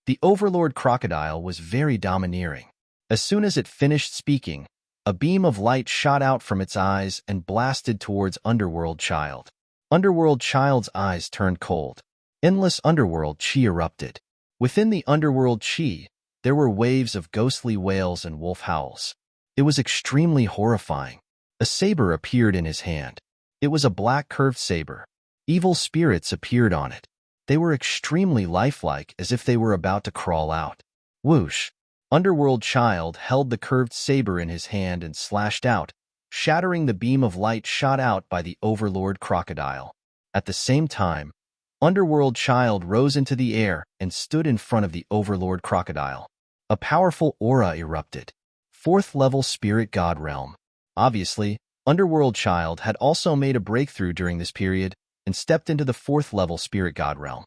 The Overlord Crocodile was very domineering. As soon as it finished speaking, a beam of light shot out from its eyes and blasted towards Underworld Child. Underworld Child's eyes turned cold. Endless Underworld Chi erupted. Within the Underworld Chi, there were waves of ghostly wails and wolf howls. It was extremely horrifying. A saber appeared in his hand. It was a black curved saber. Evil spirits appeared on it. They were extremely lifelike, as if they were about to crawl out. Whoosh! Underworld Child held the curved saber in his hand and slashed out, shattering the beam of light shot out by the Overlord Crocodile. At the same time, Underworld Child rose into the air and stood in front of the Overlord Crocodile. A powerful aura erupted. Fourth level Spirit God Realm. Obviously, Underworld Child had also made a breakthrough during this period and stepped into the fourth level Spirit God Realm.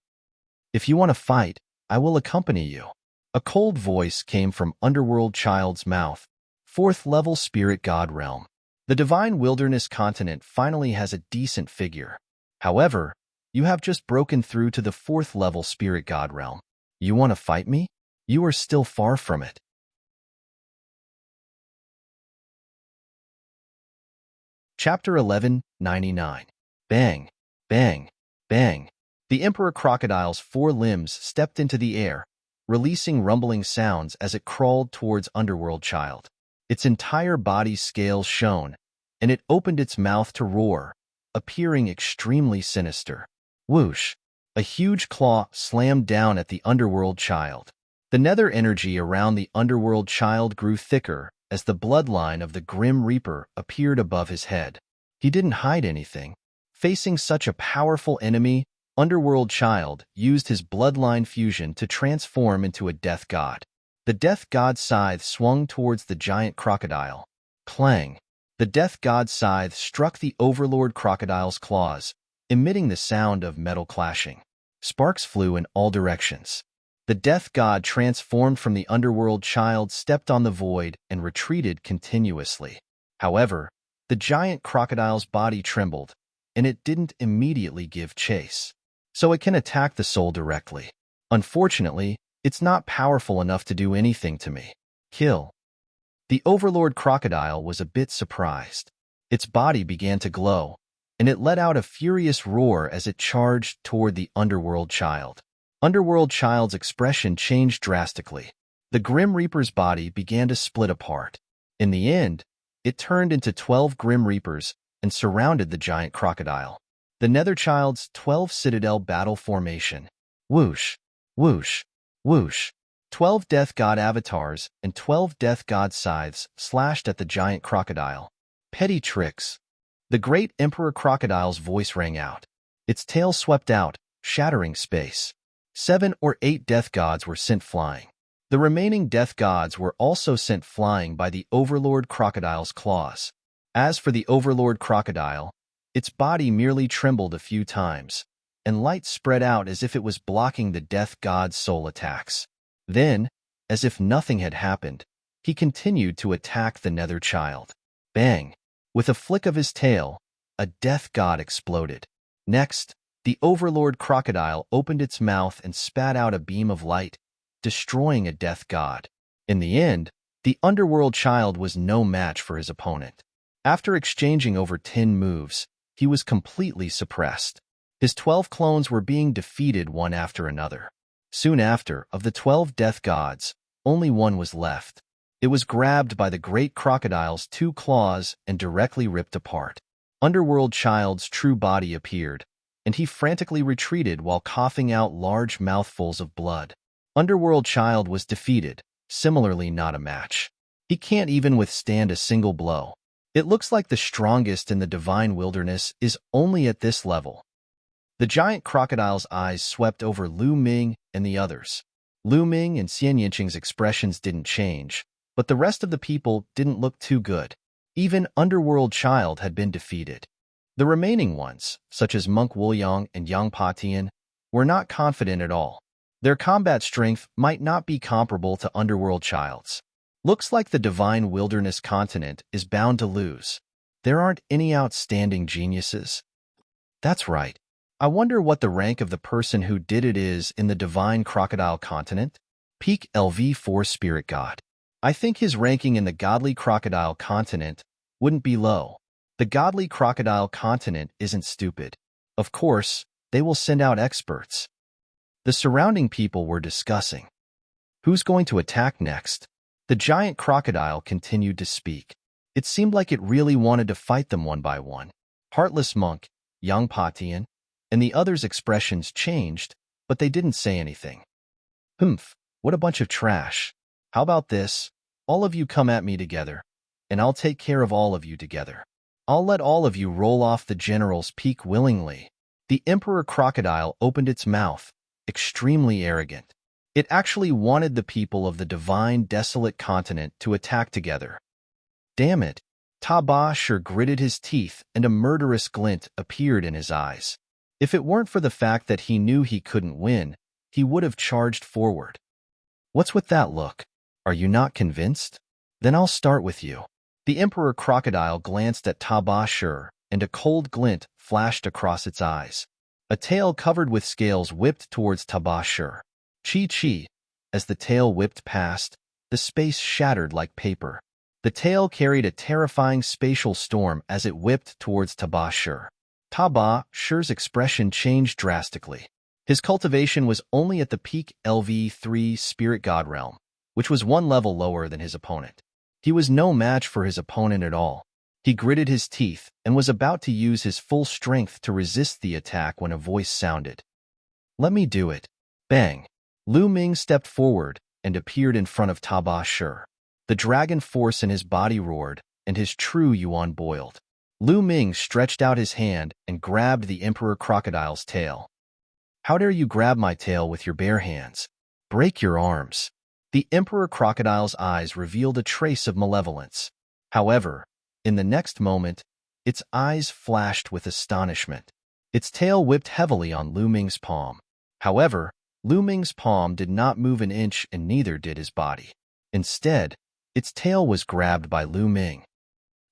If you want to fight, I will accompany you. A cold voice came from Underworld Child's mouth. Fourth level Spirit God Realm. The Divine Wilderness continent finally has a decent figure. However, you have just broken through to the fourth level Spirit God Realm. You want to fight me? You are still far from it. Chapter 11:99. Bang, bang, bang. The Emperor Crocodile's four limbs stepped into the air, releasing rumbling sounds as it crawled towards Underworld Child. Its entire body's scales shone, and it opened its mouth to roar, appearing extremely sinister. Whoosh! A huge claw slammed down at the Underworld Child. The nether energy around the Underworld Child grew thicker as the bloodline of the Grim Reaper appeared above his head. He didn't hide anything. Facing such a powerful enemy, Underworld Child used his bloodline fusion to transform into a death god. The death god's scythe swung towards the giant crocodile. Clang! The death god's scythe struck the Overlord Crocodile's claws, emitting the sound of metal clashing. Sparks flew in all directions. The death god transformed from the Underworld Child stepped on the void and retreated continuously. However, the giant crocodile's body trembled, and it didn't immediately give chase. So it can attack the soul directly. Unfortunately, it's not powerful enough to do anything to me. Kill. The Overlord Crocodile was a bit surprised. Its body began to glow, and it let out a furious roar as it charged toward the Underworld Child. Underworld Child's expression changed drastically. The Grim Reaper's body began to split apart. In the end, it turned into 12 Grim Reapers and surrounded the giant crocodile. The Nether Child's 12 Citadel battle formation. Whoosh, whoosh, whoosh. 12 Death God avatars and 12 Death God scythes slashed at the giant crocodile. Petty tricks. The great Emperor Crocodile's voice rang out. Its tail swept out, shattering space. 7 or 8 Death Gods were sent flying. The remaining Death Gods were also sent flying by the Overlord Crocodile's claws. As for the Overlord Crocodile, its body merely trembled a few times, and light spread out as if it was blocking the Death God's soul attacks. Then, as if nothing had happened, he continued to attack the Nether Child. Bang! With a flick of his tail, a Death God exploded. Next, the Overlord Crocodile opened its mouth and spat out a beam of light, destroying a Death God. In the end, the Underworld Child was no match for his opponent. After exchanging over 10 moves, he was completely suppressed. His 12 clones were being defeated one after another. Soon after, of the 12 Death Gods, only one was left. It was grabbed by the great crocodile's 2 claws and directly ripped apart. Underworld Child's true body appeared, and he frantically retreated while coughing out large mouthfuls of blood. Underworld Child was defeated, similarly not a match. He can't even withstand a single blow. It looks like the strongest in the Divine Wilderness is only at this level. The giant crocodile's eyes swept over Lu Ming and the others. Lu Ming and Xian Yinqing's expressions didn't change, but the rest of the people didn't look too good. Even Underworld Child had been defeated. The remaining ones, such as Monk Wuliang and Yang Patian, were not confident at all. Their combat strength might not be comparable to Underworld Child's. Looks like the Divine Wilderness continent is bound to lose. There aren't any outstanding geniuses. That's right. I wonder what the rank of the person who did it is in the Divine Crocodile continent? Peak LV4 Spirit God. I think his ranking in the Godly Crocodile continent wouldn't be low. The Godly Crocodile continent isn't stupid. Of course, they will send out experts. The surrounding people were discussing. Who's going to attack next? The giant crocodile continued to speak. It seemed like it really wanted to fight them one by one. Heartless Monk, Yang Patian, and the others' expressions changed, but they didn't say anything. Humph, what a bunch of trash. How about this? All of you come at me together, and I'll take care of all of you together. I'll let all of you roll off the general's peak willingly. The Emperor Crocodile opened its mouth, extremely arrogant. It actually wanted the people of the divine desolate continent to attack together. Damn it! Tabashir gritted his teeth and a murderous glint appeared in his eyes. If it weren't for the fact that he knew he couldn't win, he would have charged forward. What's with that look? Are you not convinced? Then I'll start with you. The Emperor Crocodile glanced at Tabashir, and a cold glint flashed across its eyes. A tail covered with scales whipped towards Tabashir. Chi-chi. As the tail whipped past, the space shattered like paper. The tail carried a terrifying spatial storm as it whipped towards Tabashir. Tabashir's expression changed drastically. His cultivation was only at the peak LV3 Spirit God realm, which was one level lower than his opponent. He was no match for his opponent at all. He gritted his teeth and was about to use his full strength to resist the attack when a voice sounded. Let me do it. Bang! Lu Ming stepped forward and appeared in front of Tabashir. The dragon force in his body roared, and his true yuan boiled. Lu Ming stretched out his hand and grabbed the Emperor Crocodile's tail. How dare you grab my tail with your bare hands? Break your arms. The Emperor Crocodile's eyes revealed a trace of malevolence. However, in the next moment, its eyes flashed with astonishment. Its tail whipped heavily on Lu Ming's palm. However, Lu Ming's palm did not move an inch and neither did his body. Instead, its tail was grabbed by Lu Ming.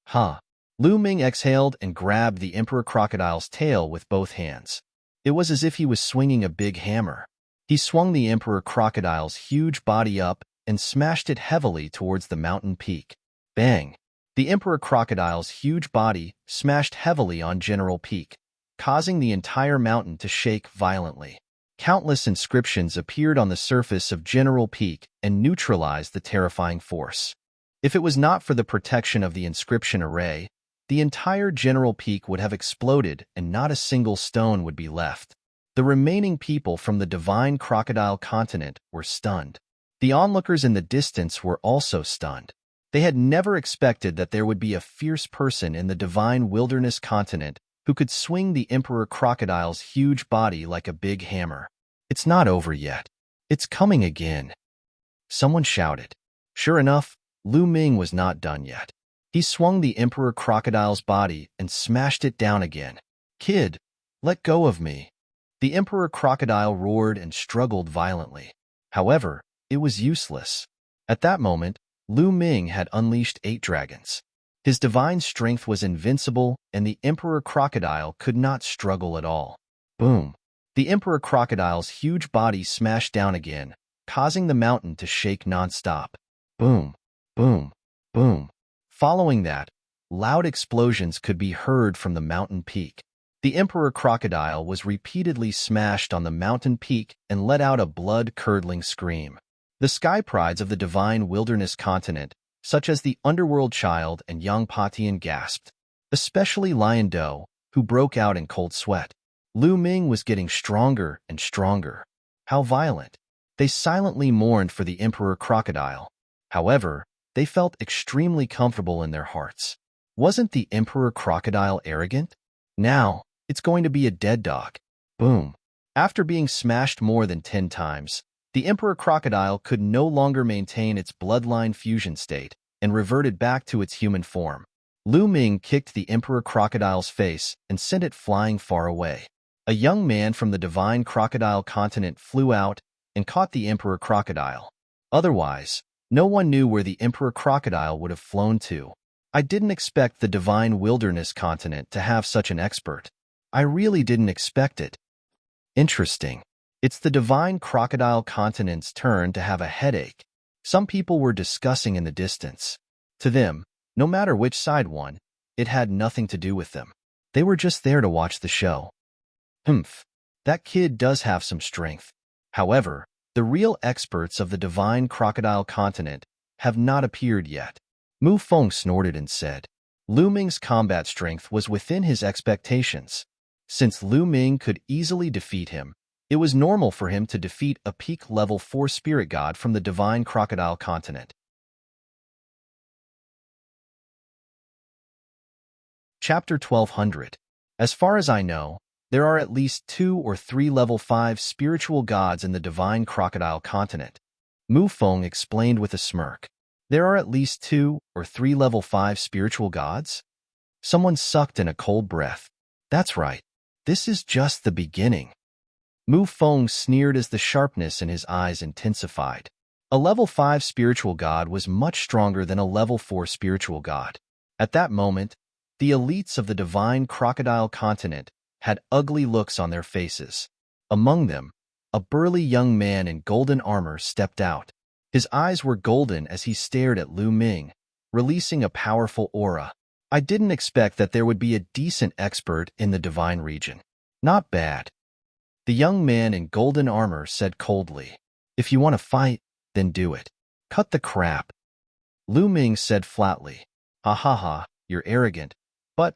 Ha! Lu Ming exhaled and grabbed the Emperor Crocodile's tail with both hands. It was as if he was swinging a big hammer. He swung the Emperor Crocodile's huge body up and smashed it heavily towards the mountain peak. Bang! The Emperor Crocodile's huge body smashed heavily on General Peak, causing the entire mountain to shake violently. Countless inscriptions appeared on the surface of General Peak and neutralized the terrifying force. If it was not for the protection of the inscription array, the entire General Peak would have exploded and not a single stone would be left. The remaining people from the divine crocodile continent were stunned. The onlookers in the distance were also stunned. They had never expected that there would be a fierce person in the divine wilderness continent who could swing the Emperor Crocodile's huge body like a big hammer. It's not over yet. It's coming again. Someone shouted. Sure enough, Lu Ming was not done yet. He swung the Emperor Crocodile's body and smashed it down again. Kid, let go of me. The Emperor Crocodile roared and struggled violently. However, it was useless. At that moment, Lu Ming had unleashed 8 dragons. His divine strength was invincible, and the Emperor Crocodile could not struggle at all. Boom! The Emperor Crocodile's huge body smashed down again, causing the mountain to shake non-stop. Boom! Boom! Boom! Following that, loud explosions could be heard from the mountain peak. The Emperor Crocodile was repeatedly smashed on the mountain peak and let out a blood-curdling scream. The sky prides of the divine wilderness continent, such as the Underworld Child and Yang Patian, gasped, especially Lion Do, who broke out in cold sweat. Lu Ming was getting stronger and stronger. How violent! They silently mourned for the Emperor Crocodile. However, they felt extremely comfortable in their hearts. Wasn't the Emperor Crocodile arrogant? Now, it's going to be a dead dog. Boom! After being smashed more than 10 times, the Emperor Crocodile could no longer maintain its bloodline fusion state and reverted back to its human form. Lu Ming kicked the Emperor Crocodile's face and sent it flying far away. A young man from the divine crocodile continent flew out and caught the Emperor Crocodile. Otherwise, no one knew where the Emperor Crocodile would have flown to. I didn't expect the divine wilderness continent to have such an expert. I really didn't expect it. Interesting. It's the divine crocodile continent's turn to have a headache. Some people were discussing in the distance. To them, no matter which side won, it had nothing to do with them. They were just there to watch the show. Humph, that kid does have some strength. However, the real experts of the divine crocodile continent have not appeared yet. Mu Feng snorted and said, Lu Ming's combat strength was within his expectations. Since Lu Ming could easily defeat him, it was normal for him to defeat a peak level 4 spirit god from the divine crocodile continent. Chapter 1200. As far as I know, There are at least 2 or 3 level 5 spiritual gods in the divine crocodile continent. Mu Feng explained with a smirk. There are at least 2 or 3 level 5 spiritual gods? Someone sucked in a cold breath. That's right. This is just the beginning. Mu Feng sneered as the sharpness in his eyes intensified. A level 5 spiritual god was much stronger than a level 4 spiritual god. At that moment, the elites of the divine crocodile continent had ugly looks on their faces. Among them, a burly young man in golden armor stepped out. His eyes were golden as he stared at Lu Ming, releasing a powerful aura. I didn't expect that there would be a decent expert in the divine region. Not bad. The young man in golden armor said coldly, "If you want to fight, then do it. Cut the crap." Lu Ming said flatly, "Ha ha ha, you're arrogant." But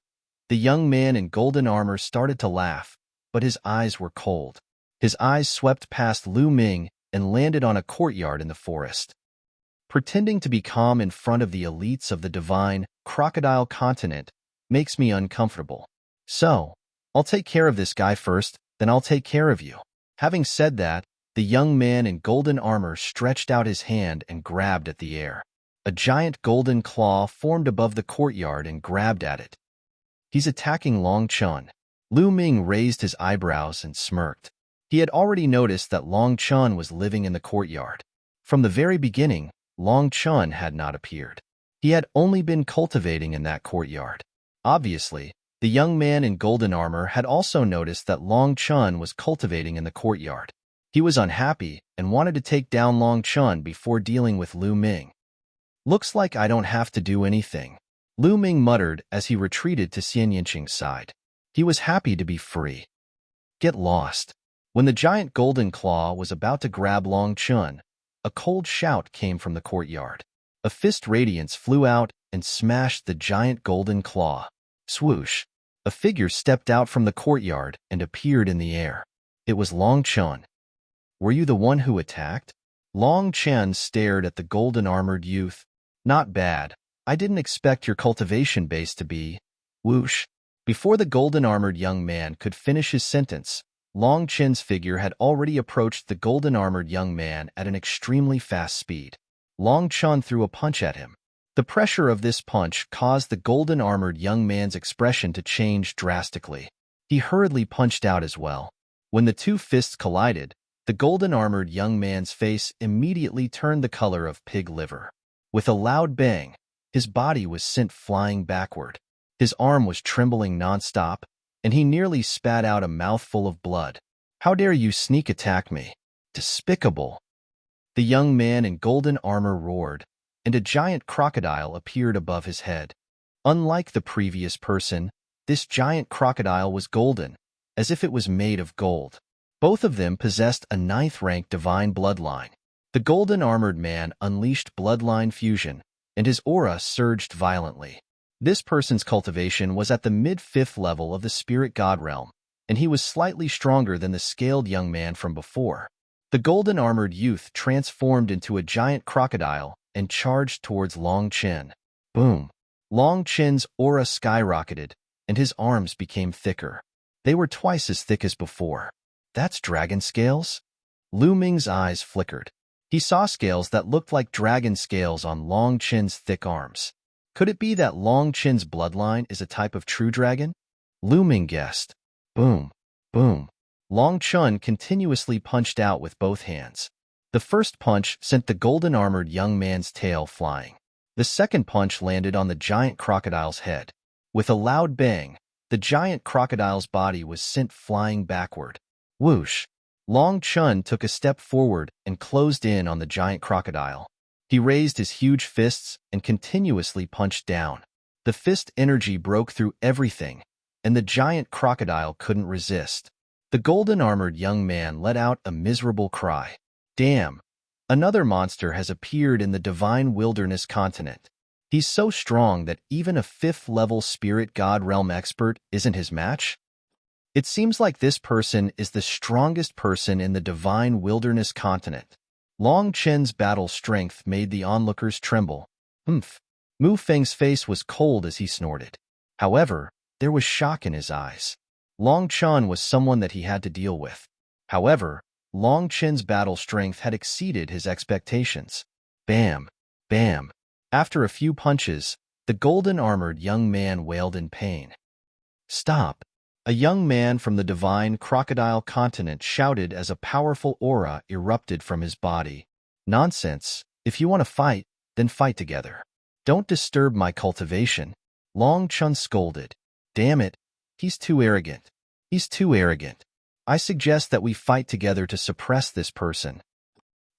the young man in golden armor started to laugh, but his eyes were cold. His eyes swept past Lu Ming and landed on a courtyard in the forest. Pretending to be calm in front of the elites of the divine crocodile continent makes me uncomfortable. So, I'll take care of this guy first, then I'll take care of you. Having said that, the young man in golden armor stretched out his hand and grabbed at the air. A giant golden claw formed above the courtyard and grabbed at it. He's attacking Long Chun. Lu Ming raised his eyebrows and smirked. He had already noticed that Long Chun was living in the courtyard. From the very beginning, Long Chun had not appeared. He had only been cultivating in that courtyard. Obviously, the young man in golden armor had also noticed that Long Chun was cultivating in the courtyard. He was unhappy and wanted to take down Long Chun before dealing with Lu Ming. "Looks like I don't have to do anything," Lu Ming muttered as he retreated to Xian Yinqing's side. He was happy to be free. Get lost. When the giant golden claw was about to grab Long Chun, a cold shout came from the courtyard. A fist radiance flew out and smashed the giant golden claw. Swoosh! A figure stepped out from the courtyard and appeared in the air. It was Long Chun. "Were you the one who attacked?" Long Chun stared at the golden-armored youth. "Not bad. I didn't expect your cultivation base to be..." Whoosh! Before the golden-armored young man could finish his sentence, Long Chun's figure had already approached the golden-armored young man at an extremely fast speed. Long Chun threw a punch at him. The pressure of this punch caused the golden-armored young man's expression to change drastically. He hurriedly punched out as well. When the two fists collided, the golden-armored young man's face immediately turned the color of pig liver. With a loud bang, his body was sent flying backward. His arm was trembling nonstop, and he nearly spat out a mouthful of blood. "How dare you sneak attack me? Despicable!" The young man in golden armor roared, and a giant crocodile appeared above his head. Unlike the previous person, this giant crocodile was golden, as if it was made of gold. Both of them possessed a 9th-rank divine bloodline. The golden-armored man unleashed bloodline fusion, and his aura surged violently. This person's cultivation was at the mid-5th level of the spirit god realm, and he was slightly stronger than the scaled young man from before. The golden-armored youth transformed into a giant crocodile and charged towards Long Chun. Boom! Long Chun's aura skyrocketed, and his arms became thicker. They were twice as thick as before. "That's dragon scales?" Lu Ming's eyes flickered. He saw scales that looked like dragon scales on Long Chun's thick arms. Could it be that Long Chun's bloodline is a type of true dragon? Lu Ming guessed. Boom! Boom! Long Chun continuously punched out with both hands. The first punch sent the golden-armored young man's tail flying. The second punch landed on the giant crocodile's head. With a loud bang, the giant crocodile's body was sent flying backward. Whoosh! Long Chun took a step forward and closed in on the giant crocodile. He raised his huge fists and continuously punched down. The fist energy broke through everything, and the giant crocodile couldn't resist. The golden-armored young man let out a miserable cry. Damn! Another monster has appeared in the divine wilderness continent. He's so strong that even a 5th-level spirit god realm expert isn't his match? It seems like this person is the strongest person in the divine wilderness continent. Long Chun's battle strength made the onlookers tremble. Humph! Mu Feng's face was cold as he snorted. However, there was shock in his eyes. Long Chun was someone that he had to deal with. However, Long Chin's battle strength had exceeded his expectations. Bam! Bam! After a few punches, the golden-armored young man wailed in pain. Stop! A young man from the divine crocodile continent shouted as a powerful aura erupted from his body. Nonsense! If you want to fight, then fight together. Don't disturb my cultivation, Long Chun scolded. Damn it, he's too arrogant. He's too arrogant. I suggest that we fight together to suppress this person.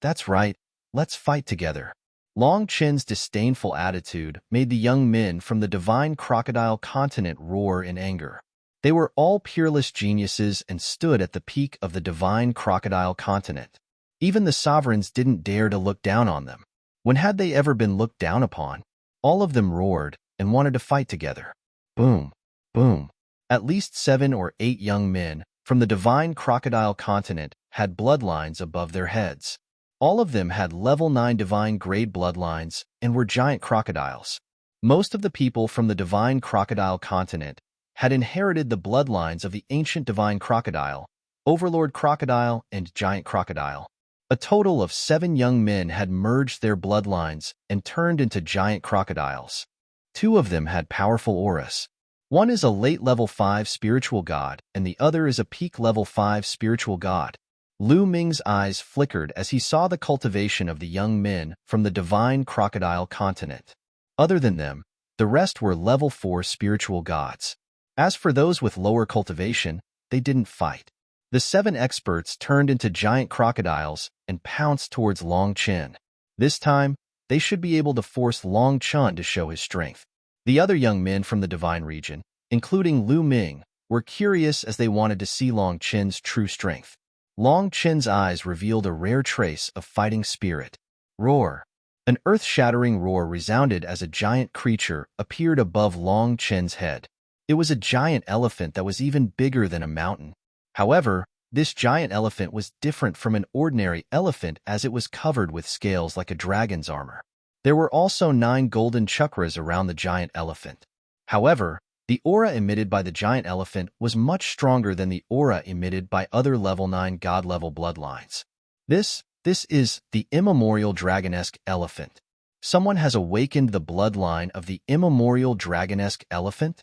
That's right, let's fight together. Long Chin's disdainful attitude made the young men from the divine crocodile continent roar in anger. They were all peerless geniuses and stood at the peak of the divine crocodile continent. Even the sovereigns didn't dare to look down on them. When had they ever been looked down upon? All of them roared and wanted to fight together. Boom! Boom! At least 7 or 8 young men from the divine crocodile continent had bloodlines above their heads. All of them had level 9 divine grade bloodlines and were giant crocodiles. Most of the people from the divine crocodile continent had inherited the bloodlines of the ancient divine crocodile, overlord crocodile, and giant crocodile. A total of 7 young men had merged their bloodlines and turned into giant crocodiles. 2 of them had powerful auras. One is a late level 5 spiritual god, and the other is a peak level 5 spiritual god. Lu Ming's eyes flickered as he saw the cultivation of the young men from the divine crocodile continent. Other than them, the rest were level 4 spiritual gods. As for those with lower cultivation, they didn't fight. The 7 experts turned into giant crocodiles and pounced towards Long Chin. This time, they should be able to force Long Chun to show his strength. The other young men from the divine region, including Lu Ming, were curious as they wanted to see Long Chin's true strength. Long Chin's eyes revealed a rare trace of fighting spirit. Roar! An earth-shattering roar resounded as a giant creature appeared above Long Chin's head. It was a giant elephant that was even bigger than a mountain. However, this giant elephant was different from an ordinary elephant as it was covered with scales like a dragon's armor. There were also 9 golden chakras around the giant elephant. However, the aura emitted by the giant elephant was much stronger than the aura emitted by other level 9 god-level bloodlines. This is the immemorial dragonesque elephant. Someone has awakened the bloodline of the immemorial dragonesque elephant?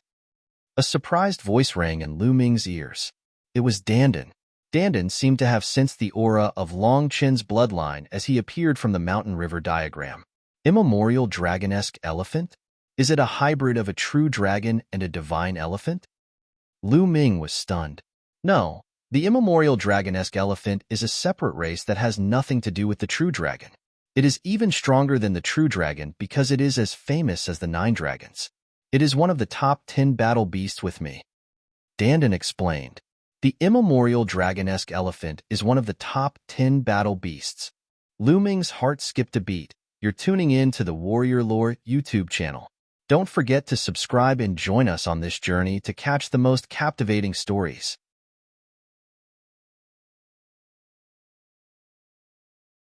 A surprised voice rang in Lu Ming's ears. It was Dandan. Dandan seemed to have sensed the aura of Long Chin's bloodline as he appeared from the mountain river diagram. Immemorial dragonesque elephant? Is it a hybrid of a true dragon and a divine elephant? Lu Ming was stunned. No, the immemorial dragonesque elephant is a separate race that has nothing to do with the true dragon. It is even stronger than the true dragon because it is as famous as the 9 dragons. It is one of the top 10 battle beasts with me. Dandan explained. The immemorial dragonesque elephant is one of the top 10 battle beasts. Lu Ming's heart skipped a beat. You're tuning in to the Warrior Lore YouTube channel. Don't forget to subscribe and join us on this journey to catch the most captivating stories.